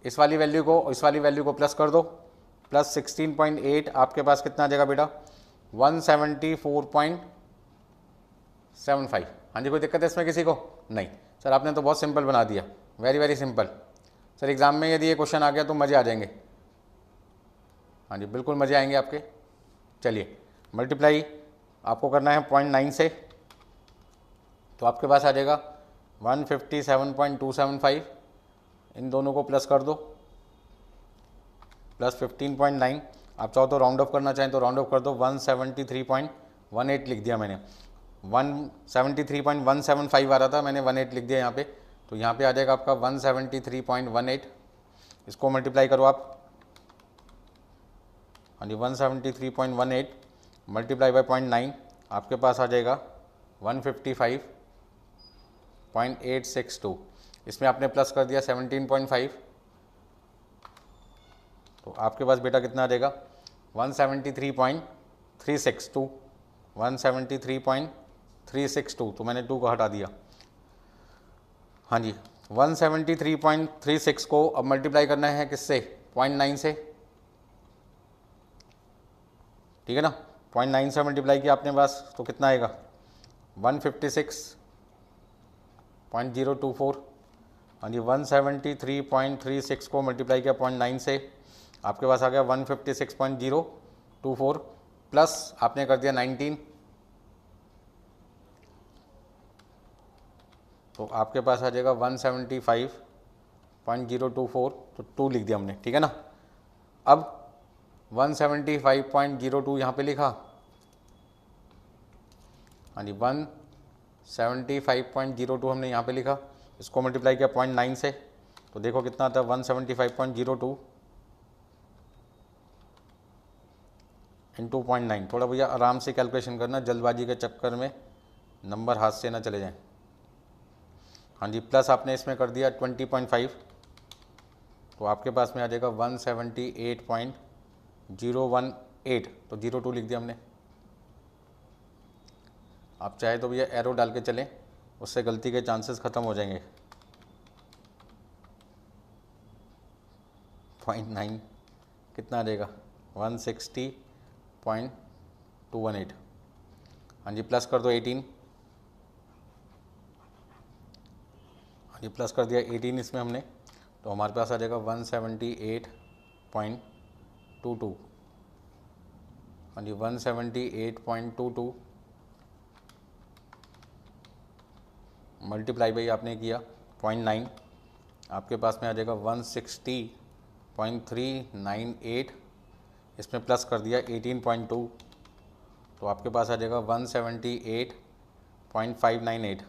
इस वाली वैल्यू को प्लस कर दो, प्लस 16.8, आपके पास कितना आ जाएगा बेटा 174.75। हाँ जी, कोई दिक्कत है इसमें किसी को? नहीं सर, आपने तो बहुत सिंपल बना दिया, very very simple. Sir exam में यदि ये क्वेश्चन आ गया तो मज़े आ जाएंगे। हाँ जी बिल्कुल मज़े आएंगे आपके। चलिए मल्टीप्लाई आपको करना है 0.9 से, तो आपके पास आ जाएगा 157.275। इन दोनों को प्लस कर दो, प्लस 15.9। आप चाहो तो राउंड ऑफ करना चाहें तो राउंड ऑफ कर दो, 173.18 लिख दिया मैंने। 173.175 आ रहा था, मैंने 18 लिख दिया यहाँ पे, तो यहाँ पे आ जाएगा आपका 173.18। इसको मल्टीप्लाई करो आप। हाँ जी, 173.18 मल्टीप्लाई बाई 0.9, आपके पास आ जाएगा 155.862। इसमें आपने प्लस कर दिया 17.5, तो आपके पास बेटा कितना आ जाएगा 173.362। 173.362, तो मैंने 2 को हटा दिया। हाँ जी, 173.36 को अब मल्टीप्लाई करना है किससे, 0.9 से, ठीक है ना? 0.9 से मल्टीप्लाई किया आपने बस, तो कितना आएगा 156.024। हाँ जी, 173.36 को मल्टीप्लाई किया 0.9 से, आपके पास आ गया 156.024, प्लस आपने कर दिया 19, तो आपके पास आ जाएगा 175.024, तो 2 लिख दिया हमने, ठीक है ना। अब 175.02 यहाँ पे लिखा, हाँ जी 175.02 हमने यहाँ पे लिखा, इसको मल्टीप्लाई किया 0.9 से, तो देखो कितना आता है 175.02 इंटू 0.9। थोड़ा भैया आराम से कैलकुलेशन करना, जल्दबाजी के चक्कर में नंबर हाथ से ना चले जाएं। हाँ जी, प्लस आपने इसमें कर दिया 20.5, तो आपके पास में आ जाएगा 178.018, तो 02 लिख दिया हमने। आप चाहे तो भैया एरो डाल के चलें, उससे गलती के चांसेस ख़त्म हो जाएंगे। 0.9 कितना आ जाएगा 160.218। हाँ जी, प्लस कर दो 18, हाँ जी प्लस कर दिया 18 इसमें हमने, तो हमारे पास आ जाएगा 178.22। हाँ जी 178.22 मल्टीप्लाई भाई आपने किया 0.9, आपके पास में आ जाएगा 160.398, इसमें प्लस कर दिया 18.2, तो आपके पास आ जाएगा 178.598।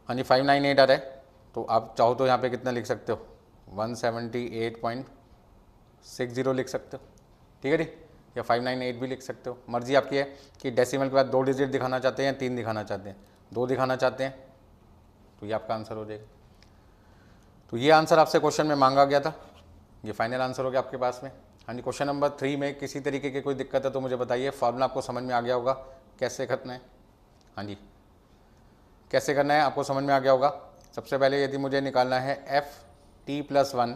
हाँ जी 598 आ रहा है, तो आप चाहो तो यहाँ पे कितना लिख सकते हो 178.60 लिख सकते हो, ठीक है जी, या 598 भी लिख सकते हो, मर्जी आपकी है कि डेसिमल के बाद 2 डिजिट दिखाना चाहते हैं या 3 दिखाना चाहते हैं। 2 दिखाना चाहते हैं तो ये आपका आंसर हो जाएगा। तो ये आंसर आपसे क्वेश्चन में मांगा गया था, ये फाइनल आंसर हो गया आपके पास में। हाँ जी, क्वेश्चन नंबर 3 में किसी तरीके की कोई दिक्कत है तो मुझे बताइए। फार्मूला आपको समझ में आ गया होगा कैसे करना है, हाँ जी कैसे करना है आपको समझ में आ गया होगा। सबसे पहले यदि मुझे निकालना है ft+1,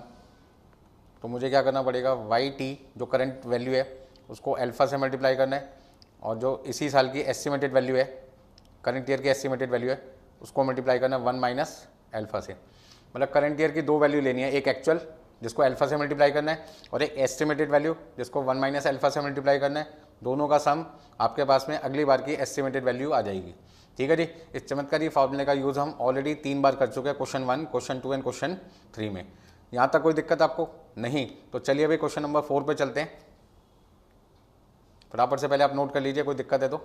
तो मुझे क्या करना पड़ेगा, yt जो करंट वैल्यू है उसको अल्फ़ा से मल्टीप्लाई करना है, और जो इसी साल की एस्टिमेटेड वैल्यू है, करंट ईयर की एस्टिमेटेड वैल्यू है, उसको मल्टीप्लाई करना 1 माइनस अल्फ़ा से। मतलब करंट ईयर की 2 वैल्यू लेनी है, एक एक्चुअल जिसको अल्फ़ा से मल्टीप्लाई करना है, और एक एस्टिमेटेड वैल्यू जिसको 1 माइनस अल्फ़ा से मल्टीप्लाई करना है। दोनों का सम आपके पास में अगली बार की एस्टिमेटेड वैल्यू आ जाएगी, ठीक है जी। इस चमत्कारी फार्मूले का यूज़ हम ऑलरेडी 3 बार कर चुके हैं, क्वेश्चन 1, क्वेश्चन 2 एंड क्वेश्चन 3 में। यहाँ तक कोई दिक्कत आपको नहीं, तो चलिए अभी क्वेश्चन नंबर 4 पे चलते हैं। फटाफट से पहले आप नोट कर लीजिए, कोई दिक्कत है तो।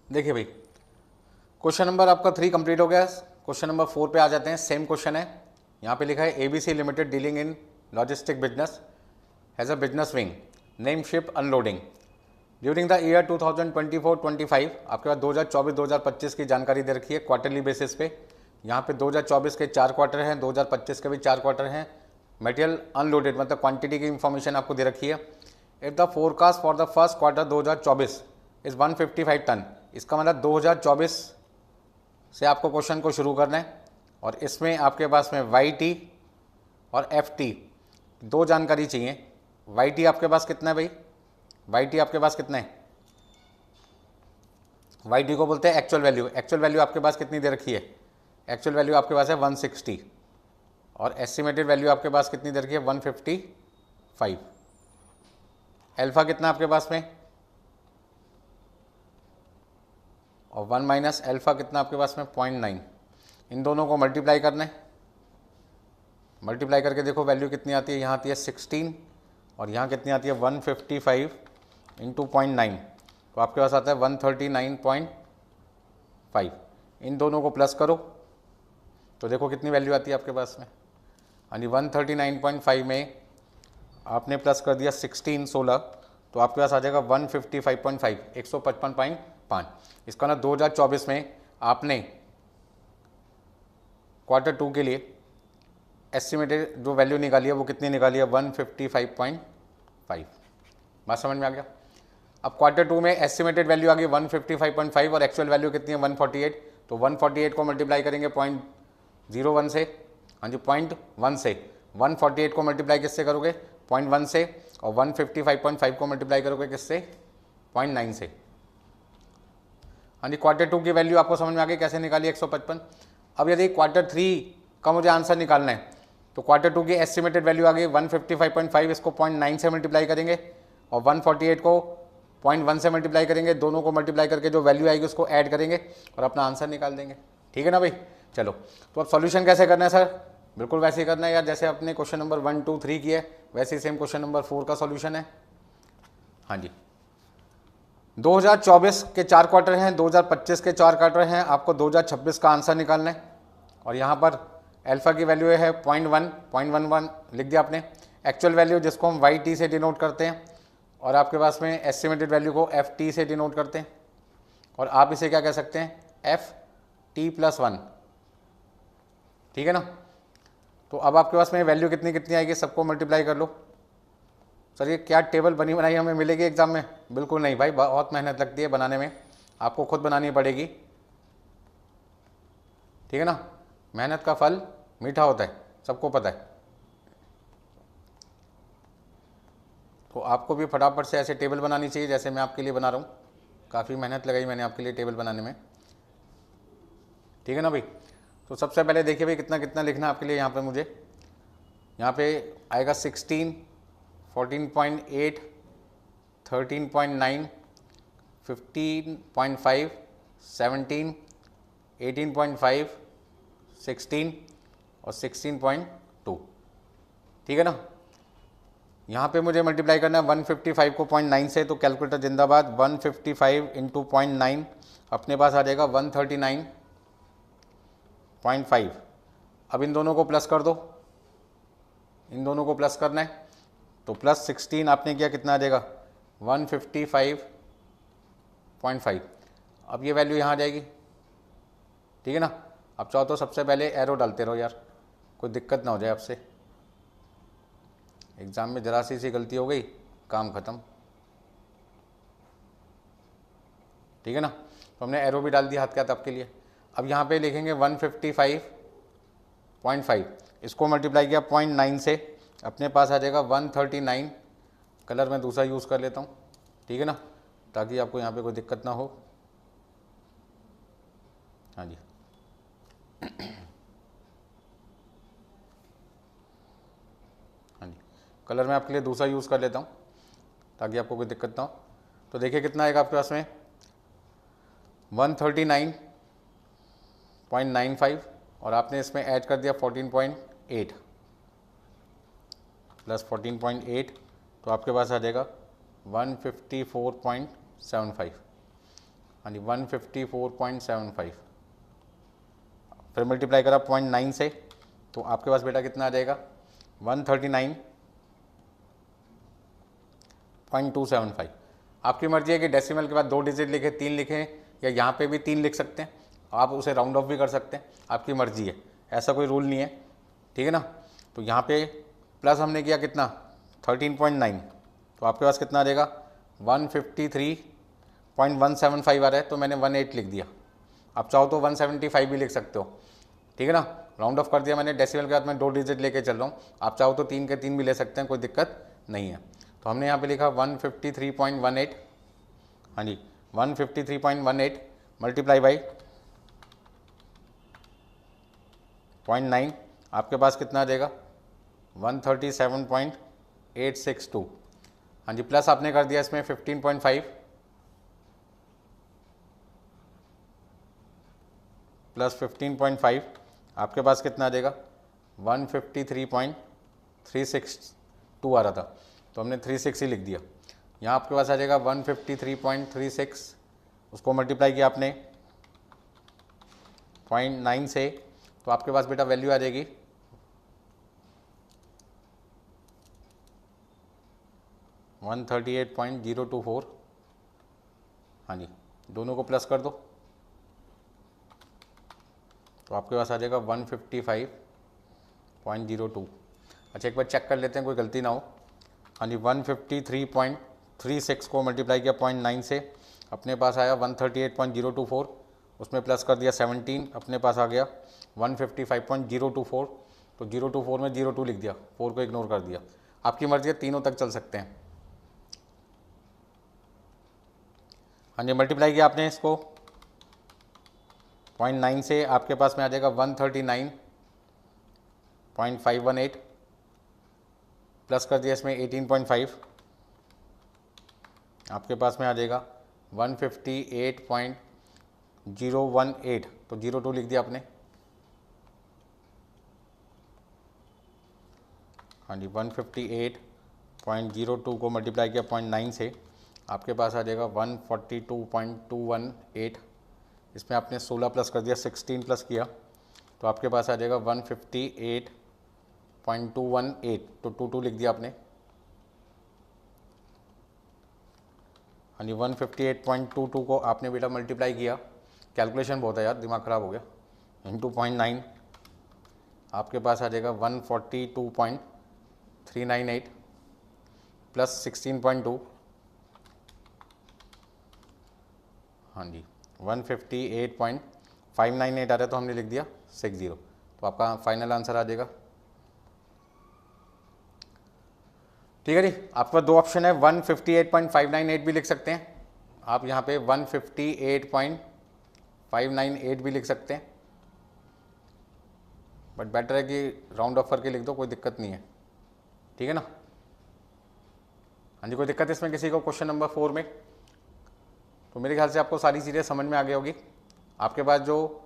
देखिए भाई, क्वेश्चन नंबर आपका 3 कंप्लीट हो गया, क्वेश्चन नंबर 4 पे आ जाते हैं। सेम क्वेश्चन है, यहाँ पे लिखा है ABC limited dealing in logistic business has a business wing name ship unloading during the year 2024-25। आपके पास 2024-2025 की जानकारी दे रखी है क्वार्टरली बेसिस पे। यहाँ पे 2024 के 4 क्वार्टर हैं, 2025 के भी 4 क्वार्टर हैं। मटेरियल अनलोडेड मतलब क्वांटिटी की इंफॉर्मेशन आपको दे रखी है। If the forecast for the first quarter 2024 is 155 tonne, इसका मतलब 2024 से आपको क्वेश्चन को शुरू करना है, और इसमें आपके पास में YT और FT 2 जानकारी चाहिए। YT आपके पास कितना है भाई, YT आपके पास कितना है, YT को बोलते हैं एक्चुअल वैल्यू। एक्चुअल वैल्यू आपके पास कितनी दे रखी है, एक्चुअल वैल्यू आपके पास है 160, और एस्टिमेटेड वैल्यू आपके पास कितनी दे रखी है 155। अल्फा कितना आपके पास में, और 1 माइनस अल्फा कितना आपके पास में 0.9। इन दोनों को मल्टीप्लाई करना है, मल्टीप्लाई करके देखो वैल्यू कितनी आती है। यहाँ आती है 16, और यहाँ कितनी आती है 155 इंटू 0.9, तो आपके पास आता है 139.5। इन दोनों को प्लस करो तो देखो कितनी वैल्यू आती है आपके पास में। हाँ जी 139.5 में आपने प्लस कर दिया 16 तो आपके पास आ जाएगा 155.5, 155.5। इसका ना 2024 में आपने क्वार्टर 2 के लिए एस्टिमेटेड जो वैल्यू निकाली है वो कितनी निकाली है 155.5। बात समझ में आ गया। अब क्वार्टर 2 में एस्टिमेटेड वैल्यू आ गई 155.5 और एक्चुअल वैल्यू कितनी है 148, तो 148 को मल्टीप्लाई करेंगे 0.01 से, हाँ जी 0.1 से। 148 को मल्टीप्लाई किससे करोगे 0.1 से, और 155.5 को मल्टीप्लाई करोगे किससे 0.9 से। हाँ जी क्वार्टर 2 की वैल्यू आपको समझ में आ गई कैसे निकाली 155। अब यदि क्वार्टर 3 का मुझे आंसर निकालना है तो क्वार्टर 2 की एस्टिमेटेड वैल्यू आ गई 155.5, इसको 0.9 से मल्टीप्लाई करेंगे, और 148 को 0.1 से मल्टीप्लाई करेंगे, दोनों को मल्टीप्लाई करके जो वैल्यू आएगी उसको ऐड करेंगे और अपना आंसर निकाल देंगे। ठीक है ना भाई। चलो, तो अब सॉल्यूशन कैसे करना है सर? बिल्कुल वैसे ही करना है यार, जैसे अपने क्वेश्चन नंबर 1, 2, 3 किया है, वैसे ही सेम क्वेश्चन नंबर 4 का सॉल्यूशन है। हाँ जी, 2024 के 4 क्वार्टर हैं, 2025 के 4 क्वार्टर हैं, आपको 2026 का आंसर निकालना है। और यहाँ पर अल्फा की वैल्यू है 0.11 लिख दिया आपने। एक्चुअल वैल्यू जिसको हम वाई टी से डिनोट करते हैं, और आपके पास में एस्टिमेटेड वैल्यू को एफ टी से डिनोट करते हैं, और आप इसे क्या कह सकते हैं? F T plus 1। ठीक है ना। तो अब आपके पास में वैल्यू कितनी कितनी आएगी, सबको मल्टीप्लाई कर लो। सर ये क्या टेबल बनी बनाई हमें मिलेगी एग्जाम में? बिल्कुल नहीं भाई, बहुत मेहनत लगती है बनाने में, आपको खुद बनानी पड़ेगी। ठीक है ना, मेहनत का फल मीठा होता है, सबको पता है। तो आपको भी फटाफट से ऐसे टेबल बनानी चाहिए जैसे मैं आपके लिए बना रहा हूँ। काफ़ी मेहनत लगाई मैंने आपके लिए टेबल बनाने में। ठीक है ना भाई। तो सबसे पहले देखिए भाई कितना कितना लिखना है आपके लिए। यहाँ पे मुझे यहाँ पे आएगा 16, 14.8, 13.9, 15.5, 17, 18.5, 16 और 16.2। ठीक है ना। यहाँ पे मुझे मल्टीप्लाई करना है 155 को 0.9 से, तो कैलकुलेटर जिंदाबाद। 155 इंटू 0.9 अपने पास आ जाएगा 139.5। अब इन दोनों को प्लस कर दो, इन दोनों को प्लस करना है, तो प्लस 16 आपने किया, कितना आ जाएगा? 155.5। अब ये वैल्यू यहाँ आ जाएगी। ठीक है ना। अब चाहो तो सबसे पहले एरो डालते रहो यार, कोई दिक्कत ना हो जाए आपसे। एग्ज़ाम में जरा सी गलती हो गई, काम ख़त्म। ठीक है ना। तो हमने एरो भी डाल दिया हाथ के हाथ आपके लिए। अब यहाँ पे लिखेंगे 155.5, इसको मल्टीप्लाई किया 0.9 से, अपने पास आ जाएगा 139। कलर मैं दूसरा यूज़ कर लेता हूँ, ठीक है ना, ताकि आपको यहाँ पे कोई दिक्कत ना हो। हाँ जी। हाँ जी, कलर मैं आपके लिए दूसरा यूज़ कर लेता हूँ ताकि आपको कोई दिक्कत ना हो। तो देखिए कितना आएगा आपके पास में 139.95, और आपने इसमें ऐड कर दिया 14.8 प्लस 14.8, तो आपके पास आ जाएगा 154.75। हाँ जी, 154.75। फिर मल्टीप्लाई करा 0.9 से, तो आपके पास बेटा कितना आ जाएगा? 139.275। आपकी मर्जी है कि डेसिमल के बाद 2 डिजिट लिखे, 3 लिखें, या यहाँ पे भी 3 लिख सकते हैं, आप उसे राउंड ऑफ भी कर सकते हैं, आपकी मर्जी है, ऐसा कोई रूल नहीं है। ठीक है ना। तो यहाँ पे प्लस हमने किया कितना? 13.9, तो आपके पास कितना आ जाएगा? 153.175 आ रहा है, तो मैंने 18 लिख दिया। आप चाहो तो 175 भी लिख सकते हो। ठीक है ना, राउंड ऑफ कर दिया मैंने, डेसिमल के बाद मैं 2 डिजिट लेके चल रहा हूँ, आप चाहो तो 3 के 3 भी ले सकते हैं, कोई दिक्कत नहीं है। तो हमने यहाँ पे लिखा 153.18। हाँ जी, 153.18 मल्टीप्लाई बाई 0.9, आपके पास कितना आ जाएगा? 137.862। हाँ जी, प्लस आपने कर दिया इसमें 15.5 प्लस 15.5, आपके पास कितना आ जाएगा? 153.362 आ रहा था, तो हमने 36 ही लिख दिया। यहाँ आपके पास आ जाएगा 153.36, उसको मल्टीप्लाई किया आपने 0.9 से, तो आपके पास बेटा वैल्यू आ जाएगी 138.024। हाँ जी, दोनों को प्लस कर दो, तो आपके पास आ जाएगा 155.02। अच्छा, एक बार चेक कर लेते हैं कोई गलती ना हो। हाँ जी, 153.36 को मल्टीप्लाई किया 0.9 से, अपने पास आया 138.024, उसमें प्लस कर दिया 17, अपने पास आ गया 155.024, तो 024 में 02 लिख दिया, 4 को इग्नोर कर दिया। आपकी मर्जी है, तीनों तक चल सकते हैं। हाँ जी, मल्टीप्लाई किया आपने इसको 0.9 से, आपके पास में आ जाएगा 139.518, प्लस कर दिया इसमें 18.5, आपके पास में आ जाएगा 158.018, तो 02 लिख दिया आपने। हाँ जी, 158.02 को मल्टीप्लाई किया 0.9 से, आपके पास आ जाएगा 142.218। इसमें आपने 16 प्लस कर दिया, 16 प्लस किया, तो आपके पास आ जाएगा 158.218, तो 22 लिख दिया आपने। हाँ जी, 158.22 को आपने बेटा मल्टीप्लाई किया, कैलकुलेशन बहुत है यार, दिमाग ख़राब हो गया, इंटू 0.9, आपके पास आ जाएगा 142.398 प्लस 16.2, हाँ जी 158.598 आ रहा है, तो हमने लिख दिया 60, तो आपका फाइनल आंसर आ जाएगा। ठीक है जी, आपके पास दो ऑप्शन है, 158.598 भी लिख सकते हैं आप, यहाँ पे 158.598 भी लिख सकते हैं, बट बेटर है कि राउंड ऑफ करके लिख दो, कोई दिक्कत नहीं है, ठीक है ना। हाँ जी, कोई दिक्कत है इसमें किसी को क्वेश्चन नंबर 4 में? तो मेरे ख्याल से आपको सारी चीज़ें समझ में आ गई होगी। आपके पास जो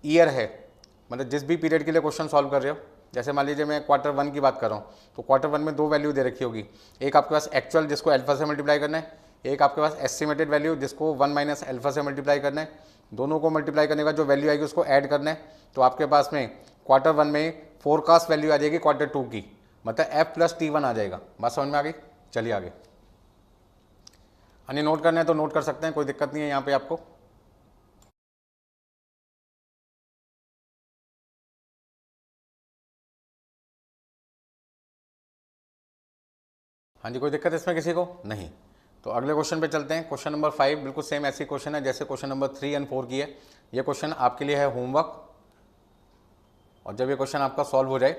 ईयर है, मतलब जिस भी पीरियड के लिए क्वेश्चन सॉल्व कर रहे हो, जैसे मान लीजिए मैं क्वार्टर 1 की बात कर रहा हूँ, तो क्वार्टर 1 में दो वैल्यू दे रखी होगी, एक आपके पास एक्चुअल जिसको अल्फा से मल्टीप्लाई करना है, एक आपके पास एस्टिमेटेड वैल्यू जिसको 1 माइनस अल्फा से मल्टीप्लाई करना है। दोनों को मल्टीप्लाई करने का जो वैल्यू आएगी उसको ऐड करना है, तो आपके पास में क्वार्टर 1 में फोरकास्ट वैल्यू आ जाएगी क्वार्टर 2 की, मतलब F + T1 आ जाएगा। बात समझ में आ गई? चलिए आगे। यानी नोट करना है तो नोट कर सकते हैं, कोई दिक्कत नहीं है यहाँ पे आपको। हाँ जी, कोई दिक्कत है इसमें किसी को? नहीं। तो अगले क्वेश्चन पे चलते हैं। क्वेश्चन नंबर 5 बिल्कुल सेम ऐसी क्वेश्चन है जैसे क्वेश्चन नंबर 3 एंड 4 की है। ये क्वेश्चन आपके लिए है होमवर्क, और जब ये क्वेश्चन आपका सॉल्व हो जाए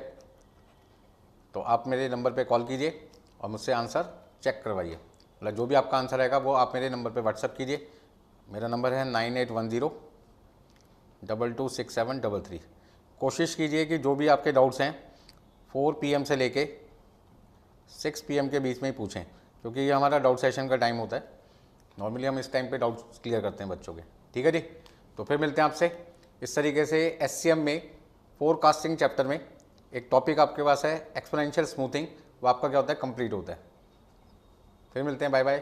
तो आप मेरे नंबर पे कॉल कीजिए और मुझसे आंसर चेक करवाइए। मतलब जो भी आपका आंसर आएगा वो आप मेरे नंबर पे व्हाट्सअप कीजिए। मेरा नंबर है 9810226733। कोशिश कीजिए कि जो भी आपके डाउट्स हैं 4 PM से लेके 6 PM के बीच में ही पूछें, क्योंकि ये हमारा डाउट सेशन का टाइम होता है। नॉर्मली हम इस टाइम पे डाउट्स क्लियर करते हैं बच्चों के। ठीक है जी, तो फिर मिलते हैं आपसे। इस तरीके से SCM में फोरकास्टिंग चैप्टर में एक टॉपिक आपके पास है एक्सपोनेंशियल स्मूथिंग, वो आपका क्या होता है, कंप्लीट होता है। फिर मिलते हैं, बाय बाय।